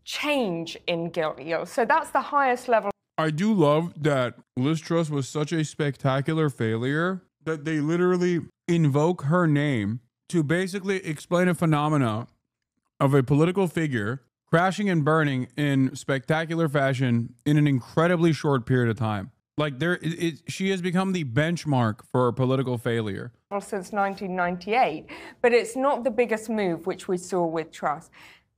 change in gilt yield. So that's the highest level. I do love that Liz Truss was such a spectacular failure that they literally invoke her name to basically explain a phenomena of a political figure crashing and burning in spectacular fashion in an incredibly short period of time. Like she has become the benchmark for political failure. Since 1998, but it's not the biggest move which we saw with Truss.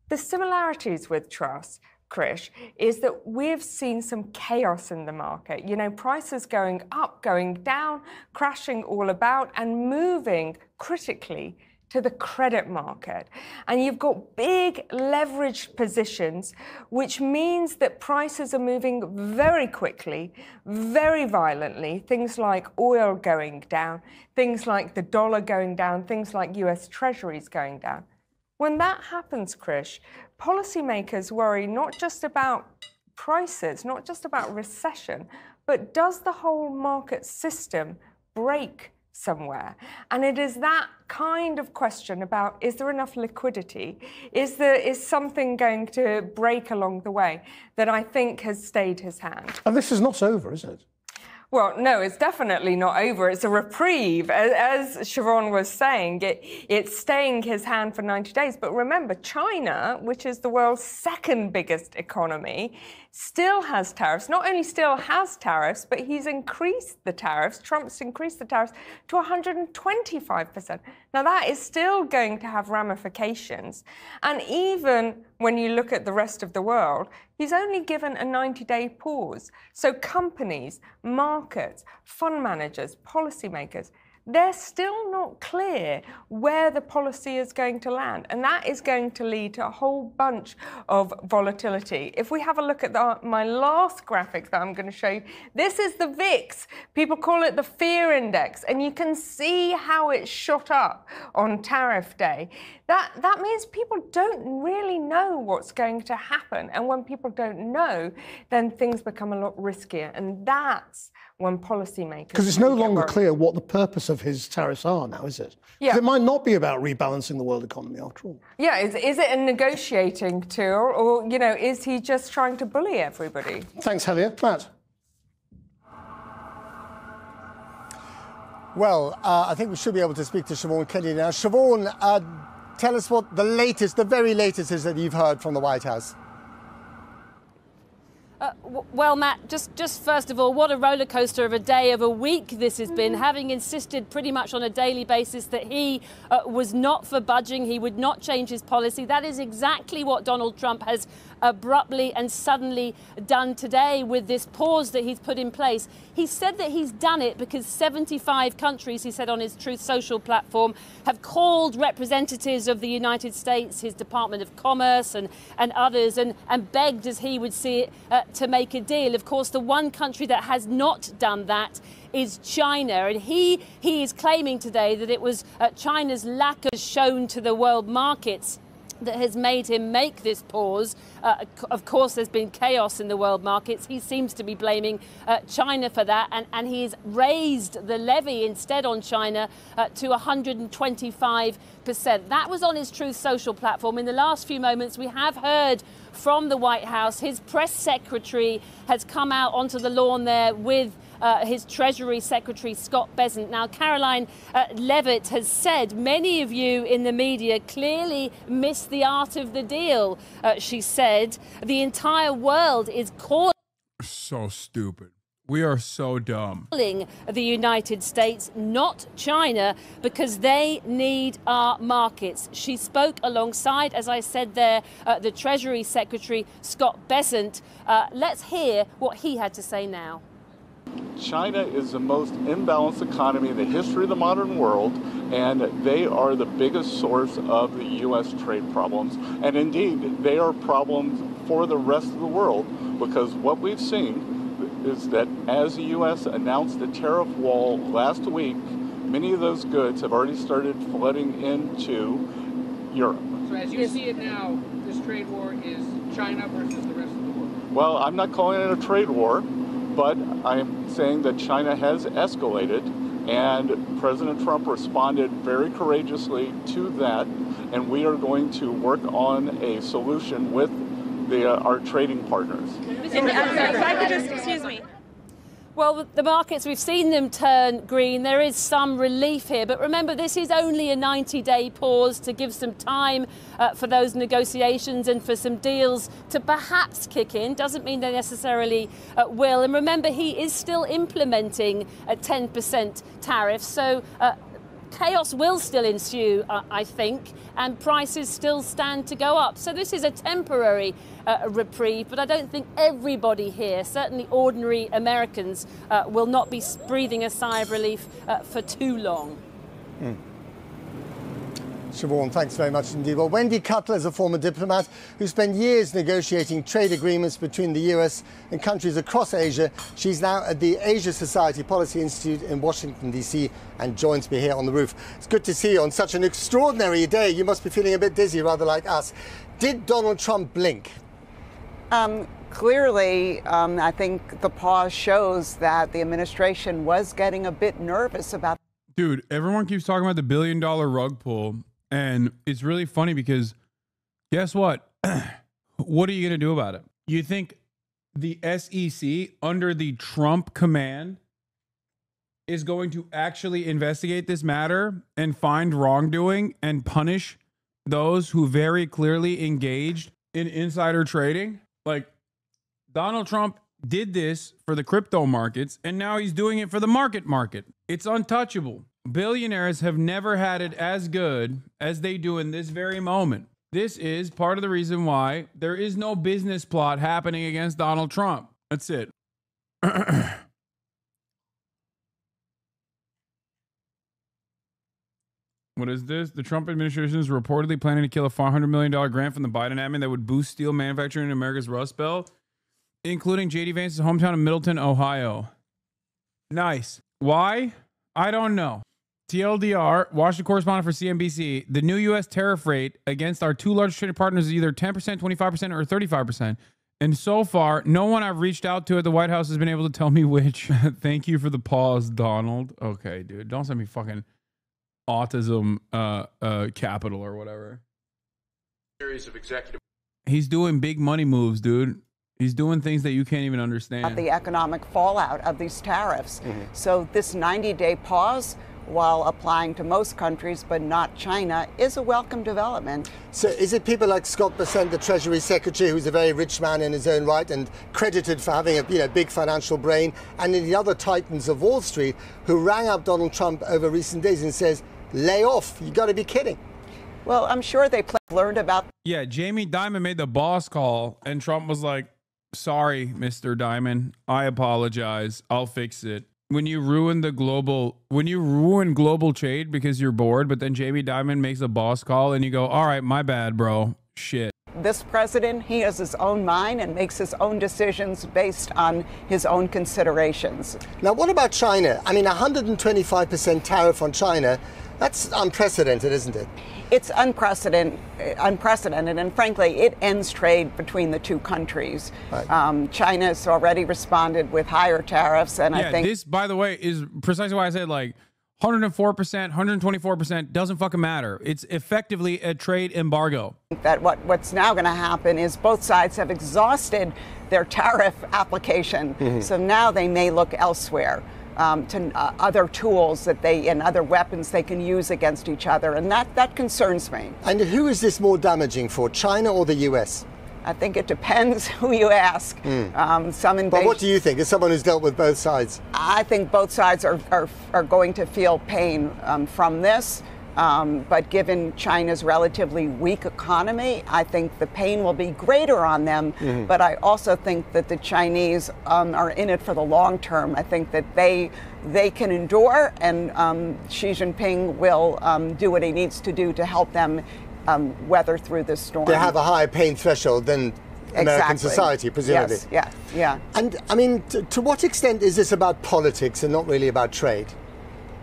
The similarities with Truss, Krish, is that we've seen some chaos in the market. You know, prices going up, going down, crashing all about and moving critically to the credit market. And you've got big leveraged positions, which means that prices are moving very quickly, very violently. Things like oil going down, things like the dollar going down, things like US Treasuries going down. When that happens, Krish, policymakers worry not just about prices, not just about recession, but does the whole market system break somewhere? And it is that kind of question about, is there enough liquidity? Is something going to break along the way that I think has stayed his hand? And this is not over, is it? Well, no, it's definitely not over. It's a reprieve. As Siobhan was saying, it's staying his hand for 90 days. But remember, China, which is the world's second biggest economy, still has tariffs. Not only still has tariffs, but he's increased the tariffs. Trump's increased the tariffs to 125%. Now, that is still going to have ramifications. And even when you look at the rest of the world, he's only given a 90-day pause. So companies, markets, fund managers, policymakers, they're still not clear where the policy is going to land. And that is going to lead to a whole bunch of volatility. If we have a look at my last graphic that I'm going to show you, this is the VIX. People call it the fear index. And you can see how it shot up on tariff day. That means people don't really know what's going to happen. And when people don't know, then things become a lot riskier. And that's when policymakers... Because it's no longer clear what the purpose of his tariffs are now, is it? Yeah. It might not be about rebalancing the world economy after all. Yeah, is it a negotiating tool, or, you know, is he just trying to bully everybody? Thanks, Helia. Matt? Well, I think we should be able to speak to Siobhan Kennedy now. Siobhan, tell us what the latest, the very latest is that you've heard from the White House. Well, Matt, just first of all, what a roller coaster of a day, of a week this has been, having insisted pretty much on a daily basis that he was not for budging, he would not change his policy. That is exactly what Donald Trump has abruptly and suddenly done today with this pause that he's put in place. He said that he's done it because 75 countries, he said on his Truth Social platform, have called representatives of the United States, his Department of Commerce and others, and begged, as he would see it, to make a deal. Of course, the one country that has not done that is China. And he is claiming today that it was China's lack of shown to the world markets that has made him make this pause. Of course, there's been chaos in the world markets. He seems to be blaming China for that, and he's raised the levy instead on China to 125%. That was on his Truth Social platform. In the last few moments, we have heard from the White House. His press secretary has come out onto the lawn there with his Treasury Secretary, Scott Bessent. Now, Caroline Levitt has said many of you in the media clearly missed the art of the deal. She said the entire world is calling. So stupid. We are so dumb. The United States, not China, because they need our markets. She spoke alongside, as I said there, the Treasury Secretary, Scott Bessent. Let's hear what he had to say now. China is the most imbalanced economy in the history of the modern world, and they are the biggest source of the U.S. trade problems. And indeed, they are problems for the rest of the world, because what we've seen is that as the U.S. announced the tariff wall last week, many of those goods have already started flooding into Europe. So as you see it now, this trade war is China versus the rest of the world? Well, I'm not calling it a trade war, but I'm saying that China has escalated, and President Trump responded very courageously to that, and we are going to work on a solution with our trading partners. If I could just, excuse me. Well, the markets, we've seen them turn green. There is some relief here. But remember, this is only a 90-day pause to give some time for those negotiations and for some deals to perhaps kick in. Doesn't mean they necessarily will. And remember, he is still implementing a 10% tariff. So chaos will still ensue, I think, and prices still stand to go up. So this is a temporary reprieve, but I don't think everybody here, certainly ordinary Americans, will not be breathing a sigh of relief for too long. Siobhan, thanks very much indeed. Well, Wendy Cutler is a former diplomat who spent years negotiating trade agreements between the US and countries across Asia. She's now at the Asia Society Policy Institute in Washington, D.C. and joins me here on the roof. It's good to see you on such an extraordinary day. You must be feeling a bit dizzy, rather like us. Did Donald Trump blink? Clearly, I think the pause shows that the administration was getting a bit nervous about. Dude, everyone keeps talking about the $1 billion rug pull, and it's really funny because guess what? What are you going to do about it? You think the SEC under the Trump command is going to actually investigate this matter and find wrongdoing and punish those who very clearly engaged in insider trading? Like, Donald Trump did this for the crypto markets, and now he's doing it for the market. It's untouchable. Billionaires have never had it as good as they do in this very moment. This is part of the reason why there is no business plot happening against Donald Trump. That's it. What is this? The Trump administration is reportedly planning to kill a $400 million grant from the Biden admin that would boost steel manufacturing in America's Rust Belt, including J.D. Vance's hometown of Middleton, Ohio. Nice. Why? I don't know. TLDR, Washington correspondent for CNBC, the new U.S. tariff rate against our two largest trading partners is either 10%, 25%, or 35%. And so far, no one I've reached out to at the White House has been able to tell me which. Thank you for the pause, Donald. Okay, dude. Don't send me fucking autism capital or whatever. Series of executive. He's doing big money moves, dude. He's doing things that you can't even understand. The economic fallout of these tariffs. So this 90-day pause, while applying to most countries but not China, is a welcome development. So is it people like Scott Bessent, the Treasury Secretary, who's a very rich man in his own right and credited for having a big financial brain, and the other titans of Wall Street who rang up Donald Trump over recent days and says, lay off, you got to be kidding? Well, I'm sure they learned about. Yeah, Jamie Dimon made the boss call, and Trump was like, sorry, Mr. Dimon, I apologize. I'll fix it. When you ruin global trade because you're bored, but then Jamie Dimon makes a boss call and you go, all right, my bad, bro. Shit. This president, he has his own mind and makes his own decisions based on his own considerations. Now, what about China? I mean, 125% tariff on China, that's unprecedented, isn't it? It's unprecedented, and frankly, it ends trade between the two countries. Right. China has already responded with higher tariffs, and I think this, by the way, is precisely why I said like 104%, 124% doesn't fucking matter. It's effectively a trade embargo. That what's now going to happen is both sides have exhausted their tariff application, so now they may look elsewhere. To other tools and other weapons they can use against each other, and that concerns me. And who is this more damaging for, China or the U.S.? I think it depends who you ask. But what do you think, as someone who's dealt with both sides? I think both sides are going to feel pain from this. But given China's relatively weak economy, I think the pain will be greater on them. But I also think that the Chinese are in it for the long term. I think that they can endure, and Xi Jinping will do what he needs to do to help them weather through this storm. They have a higher pain threshold than American society, presumably. Yes, yeah. And I mean, to what extent is this about politics and not really about trade?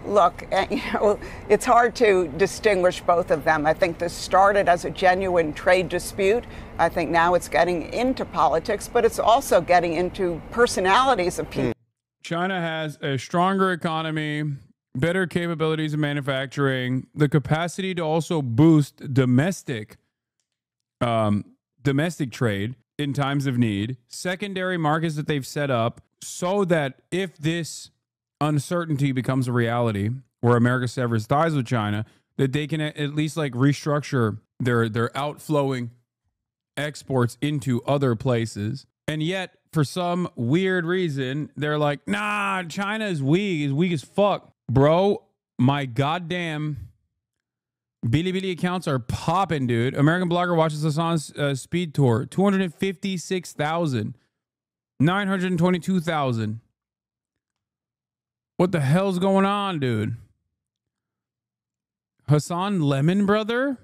Look, it's hard to distinguish both of them. I think this started as a genuine trade dispute. I think now it's getting into politics, but it's also getting into personalities of people. China has a stronger economy, better capabilities in manufacturing, the capacity to also boost domestic trade in times of need, secondary markets that they've set up so that if this uncertainty becomes a reality where America severs ties with China, that they can at least like restructure their outflowing exports into other places. And yet, for some weird reason, they're like, nah, China is weak as fuck. Bro, my goddamn Bilibili accounts are popping, dude. American blogger watches Hasan's speed tour. 256,000. 922,000. What the hell's going on, dude? Hasan Lemon Brother?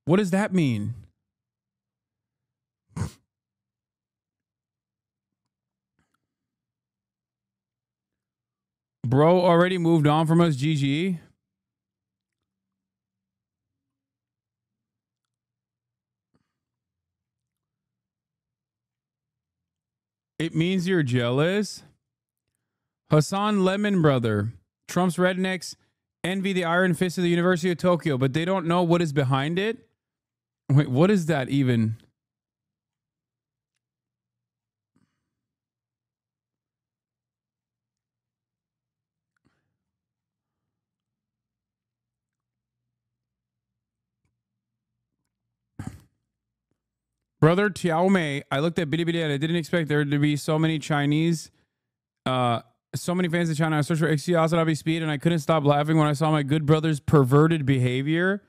What does that mean? Bro already moved on from us, GG. It means you're jealous. Hasan Lemon Brother. Trump's rednecks envy the Iron Fist of the University of Tokyo, but they don't know what is behind it. Wait, what is that even? Brother Tiao Mei, I looked at Bilibili and I didn't expect there to be so many Chinese, so many fans of China. I searched for XC HasanAbi speed and I couldn't stop laughing when I saw my good brother's perverted behavior.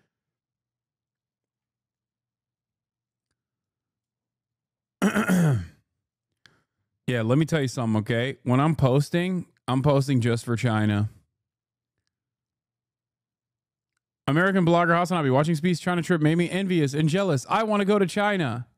Yeah, let me tell you something, okay? When I'm posting just for China. American blogger HasanAbi, watching Speed's China trip made me envious and jealous. I want to go to China.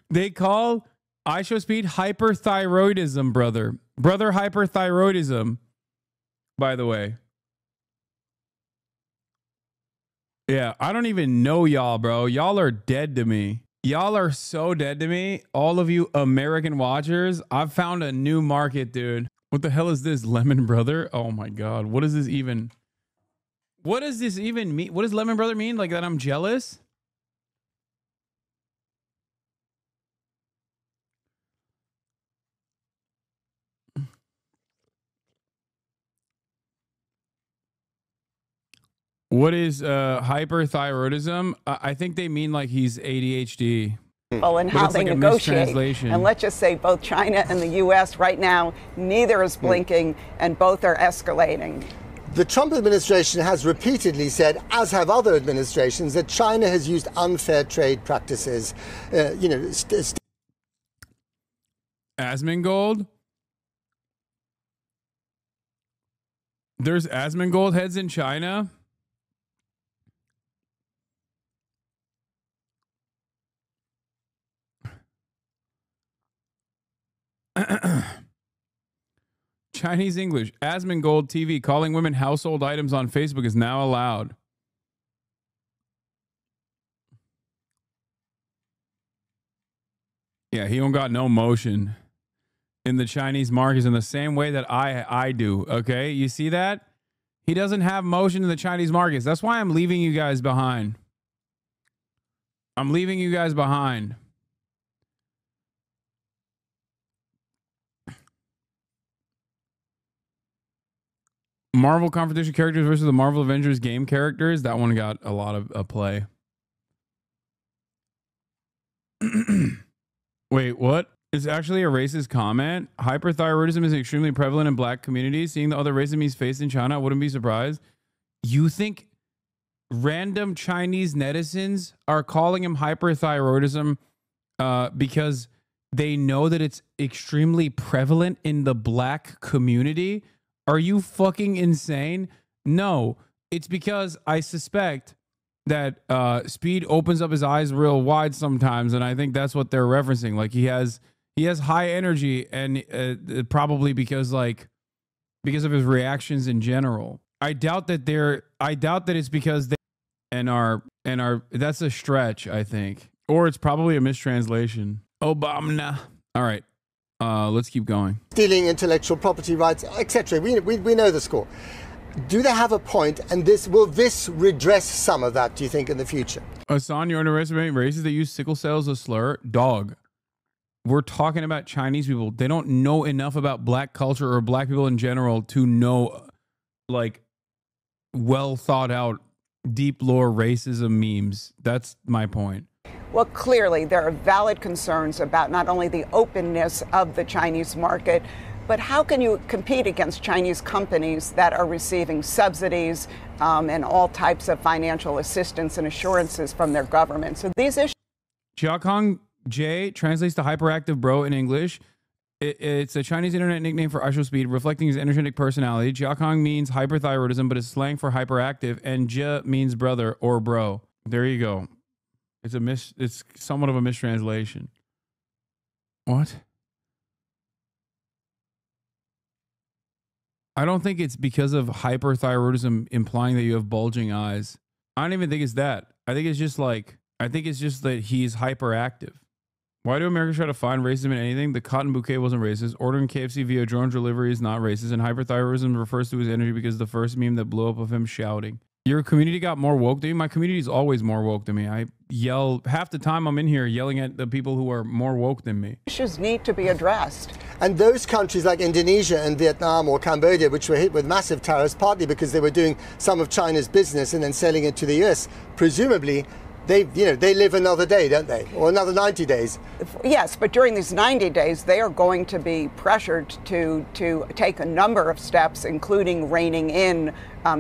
They call iShowSpeed hyperthyroidism, brother. Brother hyperthyroidism, by the way. Yeah, I don't even know y'all, bro. Y'all are dead to me. Y'all are so dead to me. All of you American watchers, I've found a new market, dude. What the hell is this, Lemon Brother? Oh my God. What does this even... What does this even mean? What does Lemon Brother mean? Like that I'm jealous? What is hyperthyroidism? I think they mean like he's ADHD. Well, and how they negotiate. And let's just say both China and the U.S. right now, neither is blinking and both are escalating. The Trump administration has repeatedly said, as have other administrations, that China has used unfair trade practices. Asmongold? There's Asmongold heads in China? Chinese English. Asmongold TV. Calling women household items on Facebook is now allowed. Yeah, he don't got no motion in the Chinese markets in the same way that I do. Okay, you see that? He doesn't have motion in the Chinese markets. That's why I'm leaving you guys behind. I'm leaving you guys behind. Marvel competition characters versus the Marvel Avengers game characters. That one got a lot of play. Wait, what? It's actually a racist comment. Hyperthyroidism is extremely prevalent in black communities. Seeing the other racism he's faced in China, I wouldn't be surprised. You think random Chinese netizens are calling him hyperthyroidism because they know that it's extremely prevalent in the black community? Are you fucking insane? No, it's because I suspect that Speed opens up his eyes real wide sometimes, and I think that's what they're referencing. Like he has high energy, and probably because of his reactions in general. I doubt that it's because they are that's a stretch, I think, or it's probably a mistranslation. Obama. All right. Let's keep going. Stealing intellectual property rights, etc. We know the score. Do they have a point? And will this redress some of that, do you think, in the future? Hasan, you're underestimating races that use sickle cell as a slur. Dog. We're talking about Chinese people. They don't know enough about black culture or black people in general to know, like, well thought out, deep lore racism memes. That's my point. Well, clearly, there are valid concerns about not only the openness of the Chinese market, but how can you compete against Chinese companies that are receiving subsidies and all types of financial assistance and assurances from their government? So these issues. Jiakong J translates to hyperactive bro in English. It's a Chinese internet nickname for iShowSpeed, reflecting his energetic personality. Jiakong means hyperthyroidism, but it's slang for hyperactive, and J means brother or bro. There you go. It's somewhat of a mistranslation. What? I don't think it's because of hyperthyroidism implying that you have bulging eyes. I don't even think it's that. I think it's just that he's hyperactive. Why do Americans try to find racism in anything? The cotton bouquet wasn't racist. Ordering KFC via drone delivery is not racist. And hyperthyroidism refers to his energy because the first meme that blew up of him shouting. Your community got more woke than you? My community is always more woke than me. I yell half the time I'm in here yelling at the people who are more woke than me. Issues need to be addressed. And those countries like Indonesia and Vietnam or Cambodia, which were hit with massive tariffs, partly because they were doing some of China's business and then selling it to the US, presumably they live another day, don't they? Or another 90 days. Yes, but during these 90 days, they are going to be pressured to take a number of steps, including reining in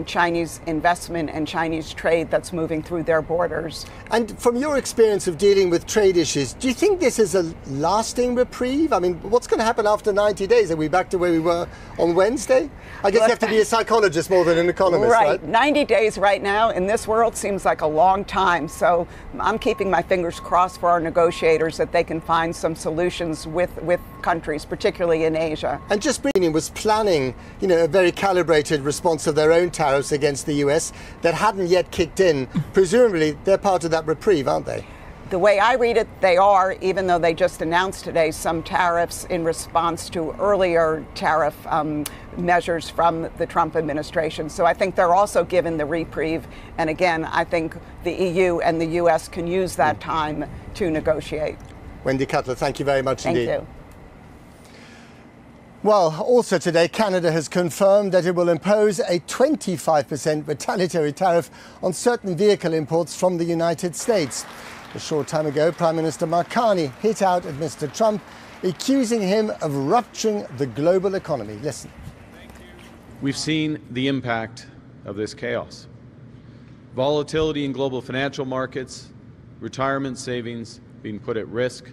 Chinese investment and Chinese trade that's moving through their borders. And from your experience of dealing with trade issues, do you think this is a lasting reprieve? I mean, what's going to happen after 90 days? Are we back to where we were on Wednesday? I guess you have to be a psychologist more than an economist, right? 90 days right now in this world seems like a long time. So I'm keeping my fingers crossed for our negotiators that they can find some solutions with countries, particularly in Asia. And just Britain was planning, a very calibrated response of their own tariffs against the US that hadn't yet kicked in. Presumably, they're part of that reprieve, aren't they? The way I read it, they are, even though they just announced today some tariffs in response to earlier tariff measures from the Trump administration. So I think they're also given the reprieve. And again, I think the EU and the US can use that time to negotiate. Wendy Cutler, thank you very much indeed. Thank you. Well, also today, Canada has confirmed that it will impose a 25% retaliatory tariff on certain vehicle imports from the United States. A short time ago, Prime Minister Mark Carney hit out at Mr. Trump, accusing him of rupturing the global economy. Listen. We've seen the impact of this chaos. Volatility in global financial markets, retirement savings being put at risk.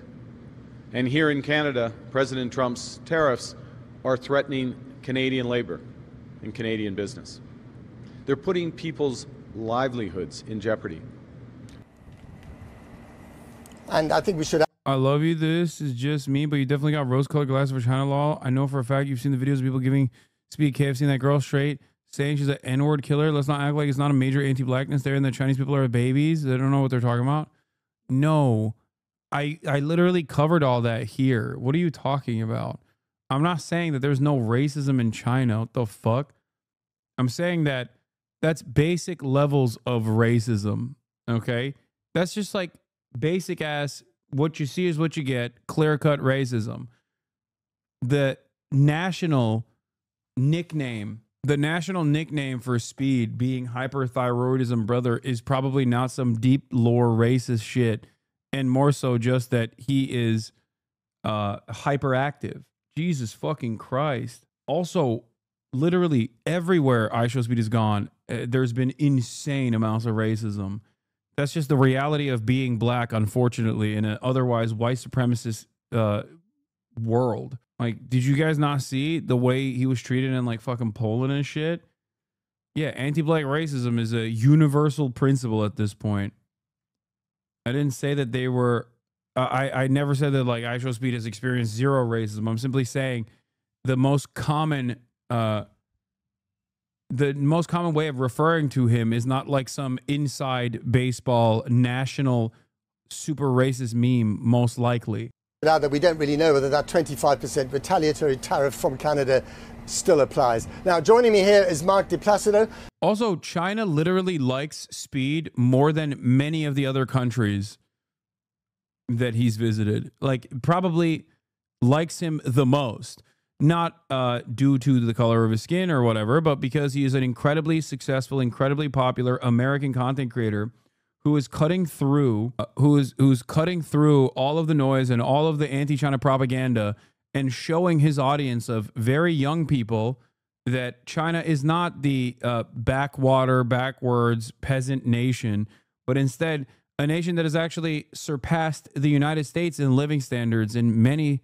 And here in Canada, President Trump's tariffs are threatening Canadian labor and Canadian business. They're putting people's livelihoods in jeopardy. And I think we should... I love you. This is just me, but you definitely got rose-colored glasses for China law. I know for a fact you've seen the videos of people giving speed KFC and that girl straight, saying she's an N-word killer. Let's not act like it's not a major anti-blackness there and that Chinese people are babies. They don't know what they're talking about. No. I literally covered all that here. What are you talking about? I'm not saying that there's no racism in China. What the fuck? I'm saying that that's basic levels of racism, okay? That's just like basic ass, what you see is what you get, clear-cut racism. The national nickname for speed being hyperthyroidism, brother, is probably not some deep lore racist shit, and more so just that he is hyperactive. Jesus fucking Christ. Also, literally everywhere IShowSpeed has gone, there's been insane amounts of racism. That's just the reality of being black, unfortunately, in an otherwise white supremacist world. Like, did you guys not see the way he was treated in like fucking Poland and shit? Yeah, anti-black racism is a universal principle at this point. I didn't say that they were... I never said that like IShowSpeed has experienced zero racism. I'm simply saying the most common way of referring to him is not like some inside baseball national super racist meme, most likely. Now that we don't really know whether that 25% retaliatory tariff from Canada still applies. Now, joining me here is Mark DePlacido. Also, China literally likes speed more than many of the other countries that he's visited. Like, probably likes him the most. Not due to the color of his skin or whatever, but because he is an incredibly successful, incredibly popular American content creator who is cutting through, who's cutting through all of the noise and all of the anti-China propaganda and showing his audience of very young people that China is not the backwards peasant nation, but instead a nation that has actually surpassed the United States in living standards in many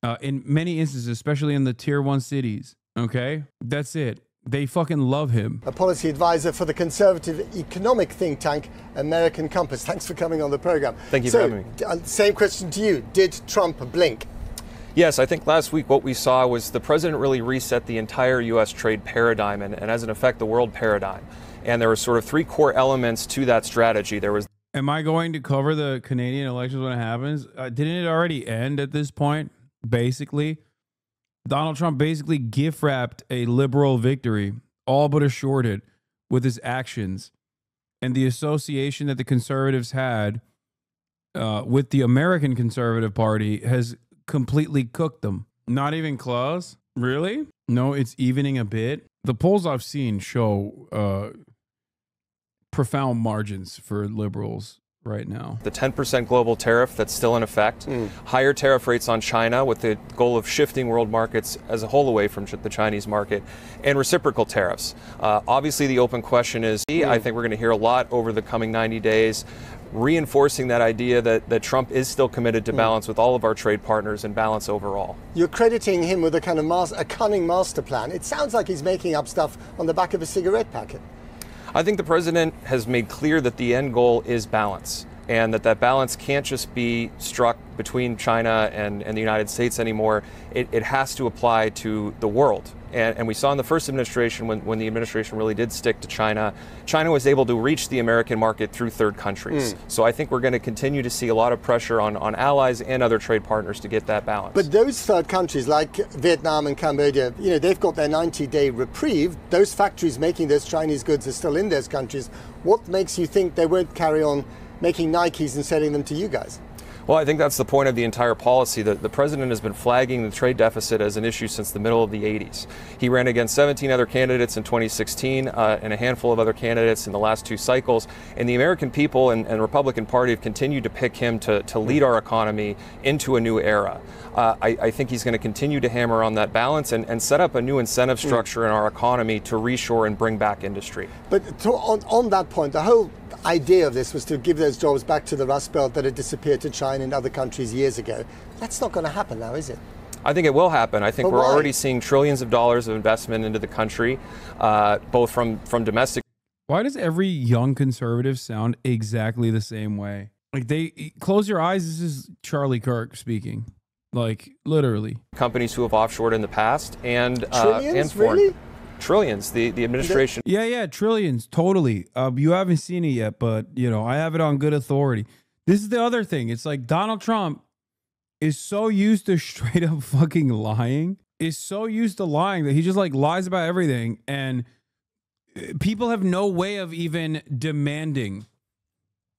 instances, especially in the tier 1 cities. Okay, that's it. They fucking love him. A policy advisor for the conservative economic think tank American Compass. Thanks for coming on the program. Thank you for having me. Same question to you. Did Trump blink? Yes, I think last week what we saw was the president really reset the entire U.S. trade paradigm and as an effect, the world paradigm. And there were sort of three core elements to that strategy. There was. Am I going to cover the Canadian elections when it happens? Didn't it already end at this point? Basically, Donald Trump basically gift wrapped a liberal victory, all but assured it with his actions. And the association that the conservatives had with the American Conservative Party has completely cooked them. Not even close? Really? No, it's evening a bit. The polls I've seen show profound margins for liberals right now. The 10% global tariff that's still in effect, higher tariff rates on China with the goal of shifting world markets as a whole away from the Chinese market, and reciprocal tariffs. Obviously, the open question is, I think we're going to hear a lot over the coming 90 days, reinforcing that idea that Trump is still committed to balance with all of our trade partners and balance overall. You're crediting him with a kind of a cunning master plan. It sounds like he's making up stuff on the back of a cigarette packet. I think the president has made clear that the end goal is balance, and that balance can't just be struck between China and the United States anymore. It has to apply to the world. And we saw in the first administration, when the administration really did stick to China, China was able to reach the American market through third countries. So I think we're going to continue to see a lot of pressure on allies and other trade partners to get that balance. But those third countries like Vietnam and Cambodia, you know, they've got their 90-day reprieve. Those factories making those Chinese goods are still in those countries. What makes you think they won't carry on making Nikes and selling them to you guys? Well, I think that's the point of the entire policy. The president has been flagging the trade deficit as an issue since the middle of the 80s. He ran against 17 other candidates in 2016 and a handful of other candidates in the last two cycles. And the American people and the Republican Party have continued to pick him to lead our economy into a new era. I think he's going to continue to hammer on that balance and set up a new incentive structure in our economy to reshore and bring back industry. But on that point, the whole idea of this was to give those jobs back to the Rust Belt that had disappeared to China and other countries years ago. That's not going to happen now, is it? I think it will happen. I think But we're why? already seeing trillions of dollars of investment into the country, both from domestic. Why does every young conservative sound exactly the same way? Like, they close your eyes. This is Charlie Kirk speaking. Like, literally. Companies who have offshored in the past and Trillions, foreign. really? Trillions. The administration. Yeah, trillions, totally. You haven't seen it yet, but, you know, I have it on good authority. This is the other thing. It's like Donald Trump is so used to straight up fucking lying, is so used to lying that he just like lies about everything. And people have no way of even demanding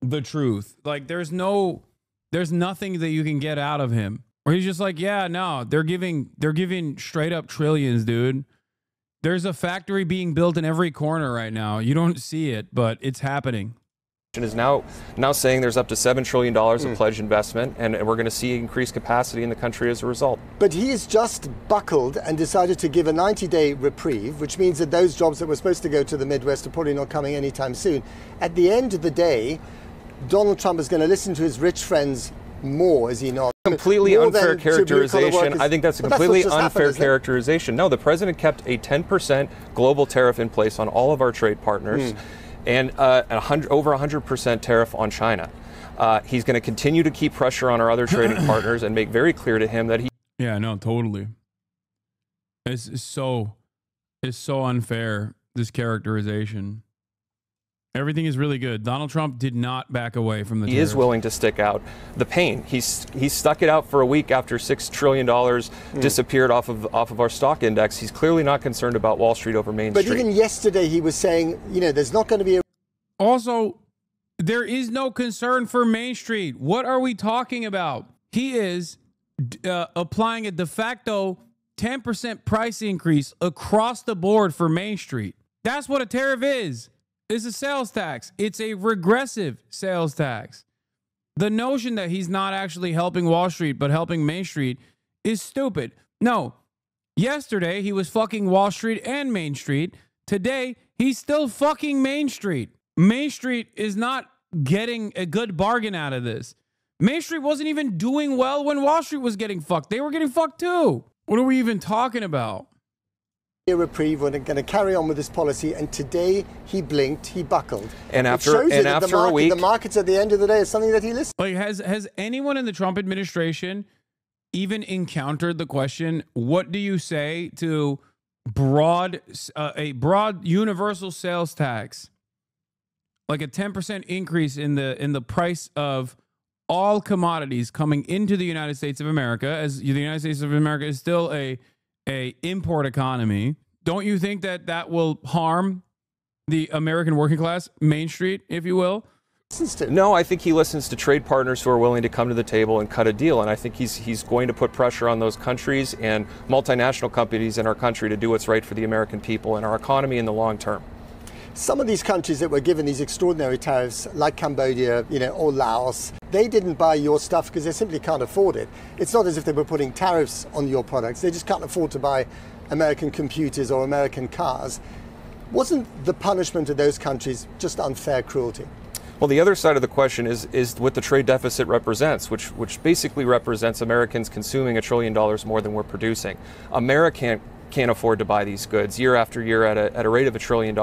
the truth. Like there's nothing that you can get out of him. Or he's just like, yeah, no, they're giving straight up trillions, dude. There's a factory being built in every corner right now. You don't see it, but it's happening. Is now saying there's up to $7 trillion of pledged investment, and we're going to see increased capacity in the country as a result. But he's just buckled and decided to give a 90-day reprieve, which means that those jobs that were supposed to go to the Midwest are probably not coming anytime soon. At the end of the day, Donald Trump is going to listen to his rich friends more, is he not? Completely More unfair than to blue-collar characterization. workers. I think that's a But what's completely just happened, unfair isn't it? characterization. No, the president kept a 10% global tariff in place on all of our trade partners and over 100% tariff on China. He's going to continue to keep pressure on our other trading partners and make very clear to him that he... Yeah, no, totally. It's so unfair, this characterization. Everything is really good. Donald Trump did not back away from the He tariffs. is willing to stick out the pain. He stuck it out for a week after $6 trillion disappeared off of our stock index. He's clearly not concerned about Wall Street over Main But Street. even yesterday he was saying, you know, there's not going to be a... Also, there is no concern for Main Street. What are we talking about? He is applying a de facto 10% price increase across the board for Main Street. That's what a tariff is. It's a sales tax. It's a regressive sales tax. The notion that he's not actually helping Wall Street but helping Main Street is stupid. No. Yesterday, he was fucking Wall Street and Main Street. Today, he's still fucking Main Street. Main Street is not getting a good bargain out of this. Main Street wasn't even doing well when Wall Street was getting fucked. They were getting fucked too. What are we even talking about? A reprieve. We're going to carry on with this policy, and today he blinked, he buckled. And after a week, the markets at the end of the day is something that he listens. Like, has anyone in the Trump administration even encountered the question, what do you say to a broad universal sales tax, like a 10% increase in the price of all commodities coming into the United States of America, as the United States of America is still a import economy? Don't you think that that will harm the American working class, Main Street, if you will? No, I think he listens to trade partners who are willing to come to the table and cut a deal. And I think he's going to put pressure on those countries and multinational companies in our country to do what's right for the American people and our economy in the long term. Some of these countries that were given these extraordinary tariffs, like Cambodia, or Laos, they didn't buy your stuff because they simply can't afford it. It's not as if they were putting tariffs on your products. They just can't afford to buy American computers or American cars. Wasn't the punishment of those countries just unfair cruelty? Well, the other side of the question is what the trade deficit represents, which basically represents Americans consuming $1 trillion more than we're producing. America can't afford to buy these goods year after year at a rate of $1 trillion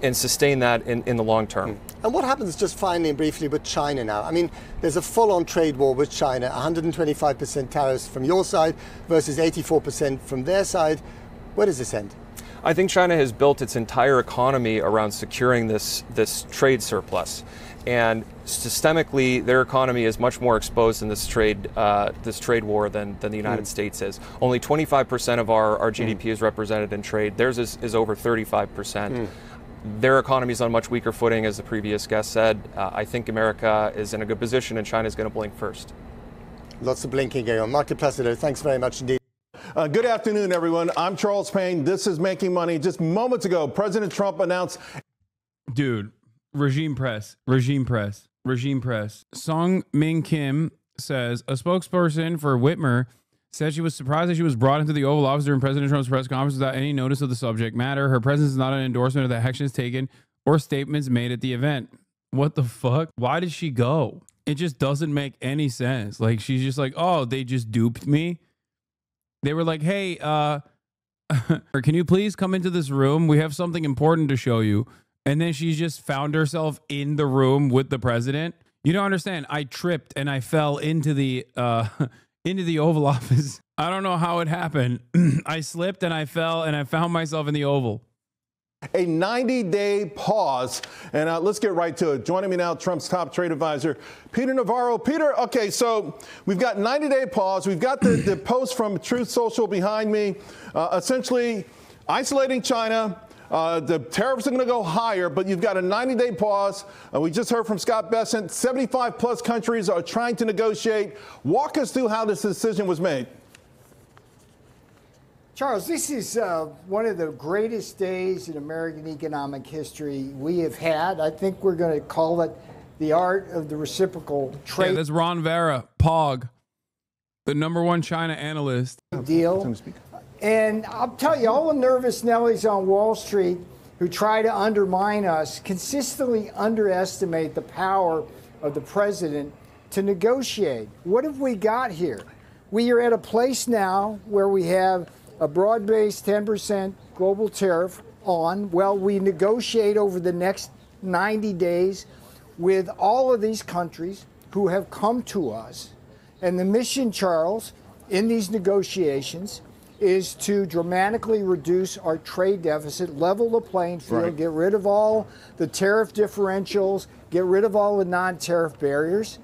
and sustain that in the long term. And what happens, just finally and briefly, with China now? I mean, there's a full-on trade war with China, 125% tariffs from your side versus 84% from their side. Where does this end? I think China has built its entire economy around securing this trade surplus, and systemically their economy is much more exposed in this trade war than the United States is. Only 25% of our GDP is represented in trade. Theirs is over 35%. Their economy is on much weaker footing, as the previous guest said. I think America is in a good position, and China is going to blink first. Lots of blinking going on. Mark DePlacido, thanks very much indeed. Good afternoon, everyone. I'm Charles Payne. This is Making Money. Just moments ago, President Trump announced... Dude, regime press. Sung Min Kim says, a spokesperson for Whitmer said she was surprised that she was brought into the Oval Office during President Trump's press conference without any notice of the subject matter. Her presence is not an endorsement of the actions taken or statements made at the event. What the fuck? Why did she go? It just doesn't make any sense. Like, she's just like, oh, they just duped me. They were like, hey, can you please come into this room? We have something important to show you. And then she just found herself in the room with the president. You don't understand. I tripped and I fell into the Oval Office. I don't know how it happened. I slipped and I fell and I found myself in the Oval. A 90-day pause. And let's get right to it. Joining me now, Trump's top trade advisor, Peter Navarro. Peter, okay, so we've got 90-day pause. We've got the post from Truth Social behind me, essentially isolating China. The tariffs are going to go higher, but you've got a 90-day pause. We just heard from Scott Bessent. 75-plus countries are trying to negotiate. Walk us through how this decision was made. Charles, this is one of the greatest days in American economic history we have had. I think we're going to call it the art of the reciprocal trade. Yeah, that's Ron Vera, POG, the #1 China analyst. Deal. And I'll tell you, all the nervous Nellies on Wall Street who try to undermine us consistently underestimate the power of the president to negotiate. What have we got here? We are at a place now where we have a broad-based 10% global tariff on. Well, we negotiate over the next 90 days with all of these countries who have come to us. And the mission, Charles, in these negotiations is to dramatically reduce our trade deficit, level the playing field, get rid of all the tariff differentials, get rid of all the non-tariff barriers.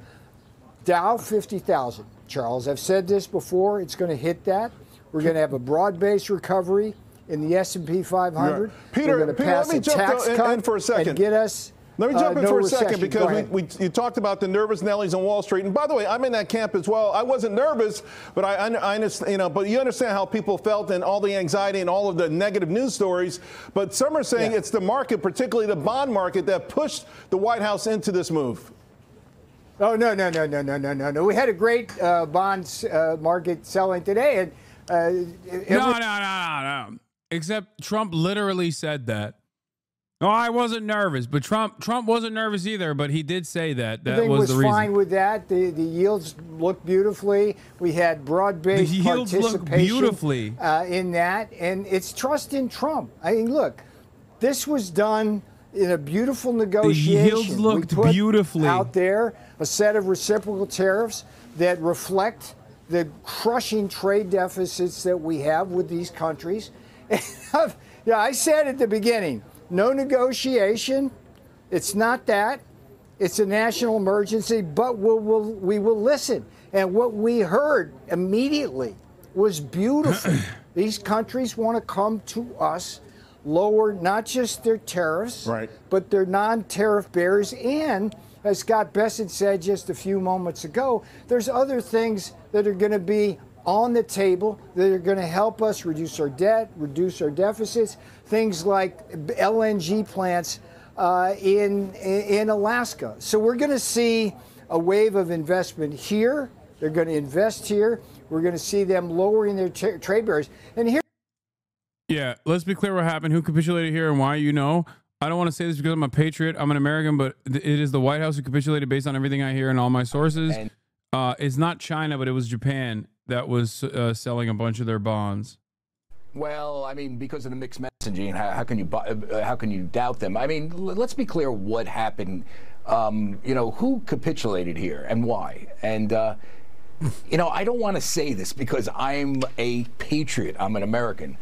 Dow 50,000, Charles. I've said this before. It's going to hit that. We're going to have a broad-based recovery in the S&P 500. Peter, We're going to pass let me a tax jump cut in for a second. And get us. Let me jump in no for a recession. second because you talked about the nervous Nellies on Wall Street, and by the way, I'm in that camp as well. I wasn't nervous, but I understand. But you understand how people felt and all the anxiety and all of the negative news stories. But some are saying it's the market, particularly the bond market, that pushed the White House into this move. Oh no! We had a great bonds market selling today, and no. Except Trump literally said that. No, I wasn't nervous, but Trump wasn't nervous either. But he did say that. That was the reason. Fine with that. The yields looked beautifully. We had broad-based participation in that, and it's trust in Trump. I mean, look, this was done in a beautiful negotiation. The yields looked beautifully out there. A set of reciprocal tariffs that reflect the crushing trade deficits that we have with these countries. Yeah, I said at the beginning, no negotiation. It's not that. It's a national emergency, but we will listen. And what we heard immediately was beautiful. These countries want to come to us, lower not just their tariffs, but their non-tariff barriers. And as Scott Bessent said just a few moments ago, there's other things that are going to be on the table that are going to help us reduce our debt, reduce our deficits, things like LNG plants in Alaska. So we're going to see a wave of investment here. They're going to invest here. We're going to see them lowering their trade barriers. And here. Yeah, let's be clear what happened, who capitulated here and why, you know. I don't want to say this because I'm a patriot. I'm an American, but it is the White House who capitulated based on everything I hear and all my sources. It's not China, but it was Japan that was selling a bunch of their bonds. Well, I mean, because of the mixed messaging, how can you doubt them? I mean, let's be clear what happened. You know, who capitulated here and why? And you know, I don't want to say this because I'm a patriot. I'm an American.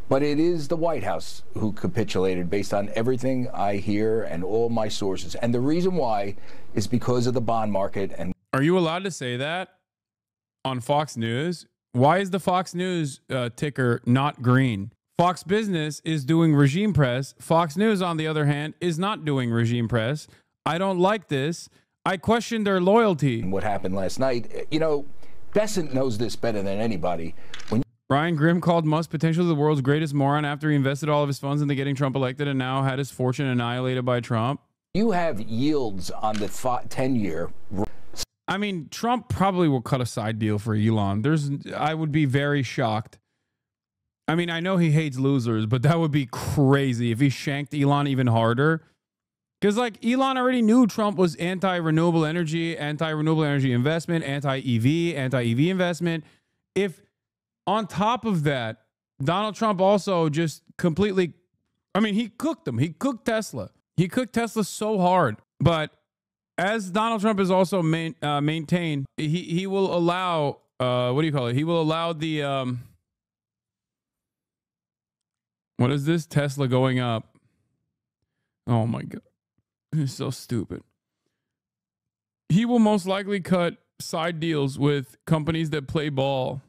But it is the White House who capitulated based on everything I hear and all my sources. And the reason why is because of the bond market. And are you allowed to say that on Fox News? Why is the Fox News ticker not green? Fox Business is doing regime press. Fox News, on the other hand, is not doing regime press. I don't like this. I question their loyalty. What happened last night, you know, Bessent knows this better than anybody. When Brian Grimm called Musk potentially the world's greatest moron after he invested all of his funds into getting Trump elected and now had his fortune annihilated by Trump. You have yields on the 10-year. I mean, Trump probably will cut a side deal for Elon. I would be very shocked. I mean, I know he hates losers, but that would be crazy if he shanked Elon even harder. Because, like, Elon already knew Trump was anti-renewable energy investment, anti-EV investment. If on top of that, Donald Trump also just completely, I mean, he cooked them. He cooked Tesla. He cooked Tesla so hard. But as Donald Trump has also maintained, he will allow, what do you call it? He will allow the, what is this? Tesla going up. Oh my God. It's so stupid. He will most likely cut side deals with companies that play ball.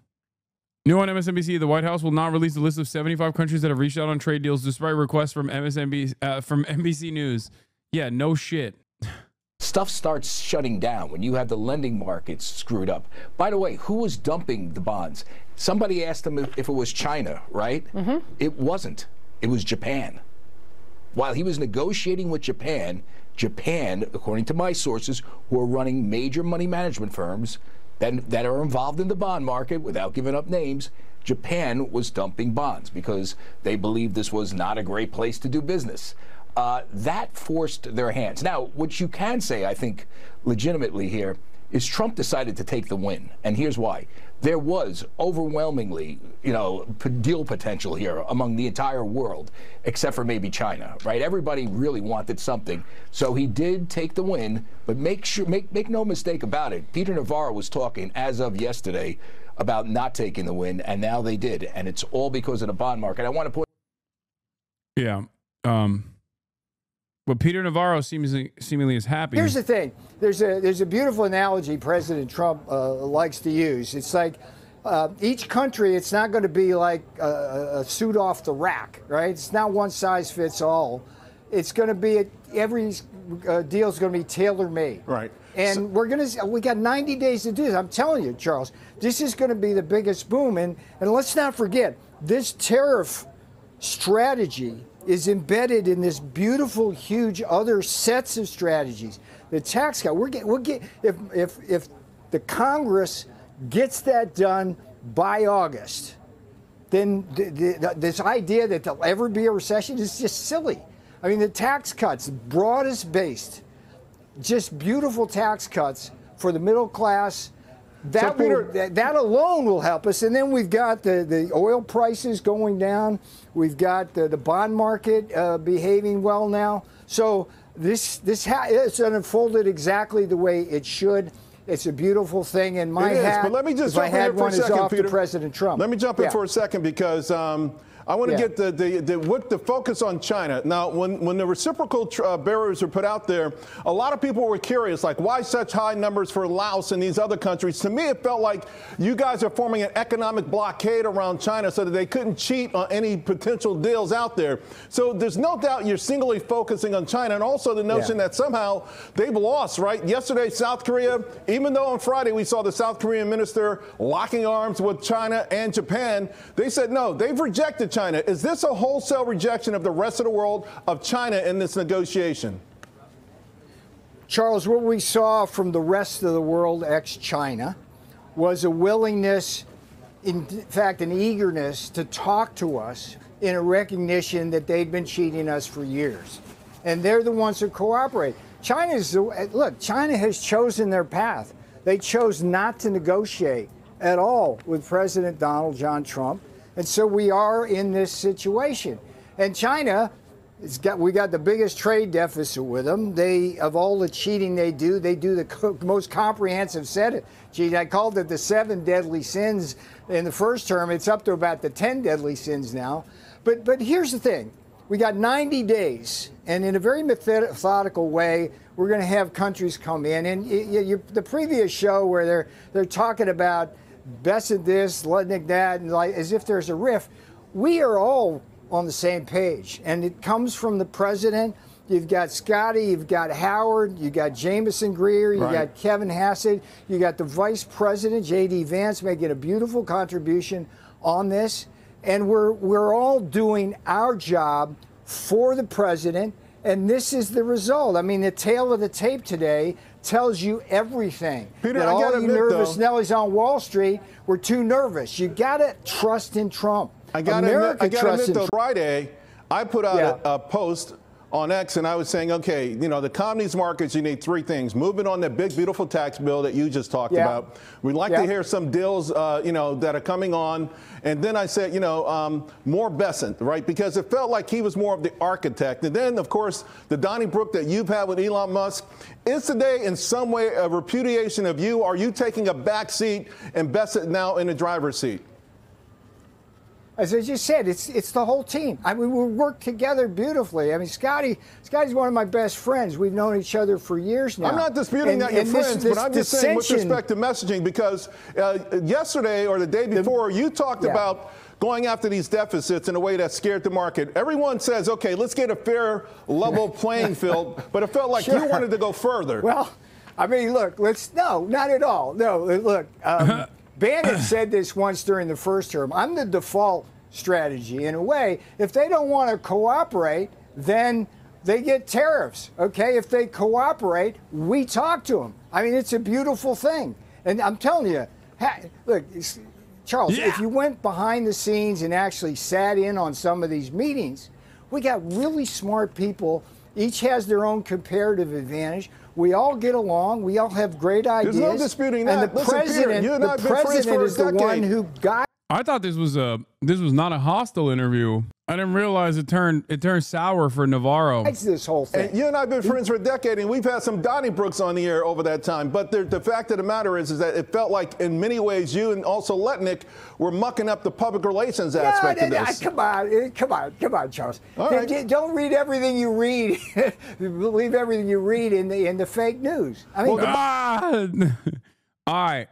New on MSNBC, the White House will not release a list of 75 countries that have reached out on trade deals despite requests from NBC News. Yeah, no shit. Stuff starts shutting down when you have the lending markets screwed up. By the way, who was dumping the bonds? Somebody asked him if it was China, right? Mm-hmm. It wasn't. It was Japan. While he was negotiating with Japan, according to my sources, who are running major money management firms that are involved in the bond market, without giving up names, Japan was dumping bonds because they believed this was not a great place to do business. That forced their hands. Now, what you can say, I think, legitimately here, is Trump decided to take the win. And here's why. There was overwhelmingly, you know, deal potential here among the entire world, except for maybe China, right? Everybody really wanted something. So he did take the win, but make no mistake about it. Peter Navarro was talking as of yesterday about not taking the win, and now they did. And it's all because of the bond market. I want to put. Yeah. But Peter Navarro seemingly is happy. Here's the thing. There's a beautiful analogy President Trump likes to use. It's like each country, it's not going to be like a suit off the rack, right? It's not one size fits all. It's going to be, every deal is going to be tailor-made. Right. And we got 90 days to do this. I'm telling you, Charles, this is going to be the biggest boom. And let's not forget, this tariff strategy is embedded in this beautiful, huge other sets of strategies. The tax cut, if the Congress gets that done by August, then this idea that there'll ever be a recession is just silly. I mean, the tax cuts, broadest based, just beautiful tax cuts for the middle class. That alone will help us. And then we've got the oil prices going down. We've got the bond market behaving well now. So it's unfolded exactly the way it should. It's a beautiful thing, and my It is, hat, but let me just if I jump in here had for a one, is second, off Peter. to President Trump. Let me jump in for a second because I want to get the focus on China. Now, when the reciprocal barriers were put out there, a lot of people were curious, like, why such high numbers for Laos and these other countries? To me, it felt like you guys are forming an economic blockade around China so that they couldn't cheat on any potential deals out there. So there's no doubt you're singly focusing on China, and also the notion that somehow they've lost, right? Yesterday, South Korea, even though on Friday we saw the South Korean minister locking arms with China and Japan, they said no, they've rejected China. Is this a wholesale rejection of the rest of the world of China in this negotiation? Charles, what we saw from the rest of the world ex-China was a willingness, in fact, an eagerness to talk to us in a recognition that they'd been cheating us for years. And they're the ones who cooperate. Look, China has chosen their path. They chose not to negotiate at all with President Donald John Trump. And so we are in this situation. And China, we got the biggest trade deficit with them. Of all the cheating they do the most comprehensive set of cheating. I called it the 7 deadly sins in the first term. It's up to about the 10 deadly sins now. But here's the thing. We got 90 days, and in a very methodical way, we're going to have countries come in. And the previous show where they're talking about Besant this, Lutnick that, and like as if there's a rift. We are all on the same page, and it comes from the president. You've got Scotty, you've got Howard, you got Jameson Greer, you got Kevin Hassett, you got the vice president, J.D. Vance, making a beautiful contribution on this, and we're all doing our job for the president. And this is the result. I mean, the tail of the tape today tells you everything. Peter, that all you nervous Nellies on Wall Street were too nervous. You got to trust in Trump. I got to admit, though, Friday, I put out a post on X, and I was saying, okay, the commodities markets, you need 3 things. Moving on the big, beautiful tax bill that you just talked about. We'd like to hear some deals, that are coming on. And then I said, more Besant, right? Because it felt like he was more of the architect. And then, of course, the Donnybrook that you've had with Elon Musk. Is today in some way a repudiation of you? Are you taking a back seat and Besant now in the driver's seat? As I just said, it's the whole team. I mean, we work together beautifully. I mean, Scotty's one of my best friends. We've known each other for years now. I'm not disputing that you're friends, but I'm just saying with respect to messaging, because yesterday or the day before, you talked about going after these deficits in a way that scared the market. Everyone says, okay, let's get a fair, level playing field, but it felt like you wanted to go further. Well, I mean, look, no, not at all. No, look. Bannon said this once during the first term. I'm the default strategy. In a way, if they don't want to cooperate, then they get tariffs. Okay? If they cooperate, we talk to them. I mean, it's a beautiful thing. And I'm telling you, look, Charles, if you went behind the scenes and actually sat in on some of these meetings, we got really smart people. Each has their own comparative advantage. We all get along. We all have great ideas. There's no disputing that. And the president, is the one who got. I thought this was not a hostile interview. I didn't realize it turned sour for Navarro. It's this whole thing. And you and I have been friends for a decade, and we've had some Donnybrooks on the air over that time. But the fact of the matter is that it felt like, in many ways, you and also Lutnick were mucking up the public relations aspect of this. Come on, Charles. Don't read everything you read. Believe everything you read in the fake news. I mean, all right.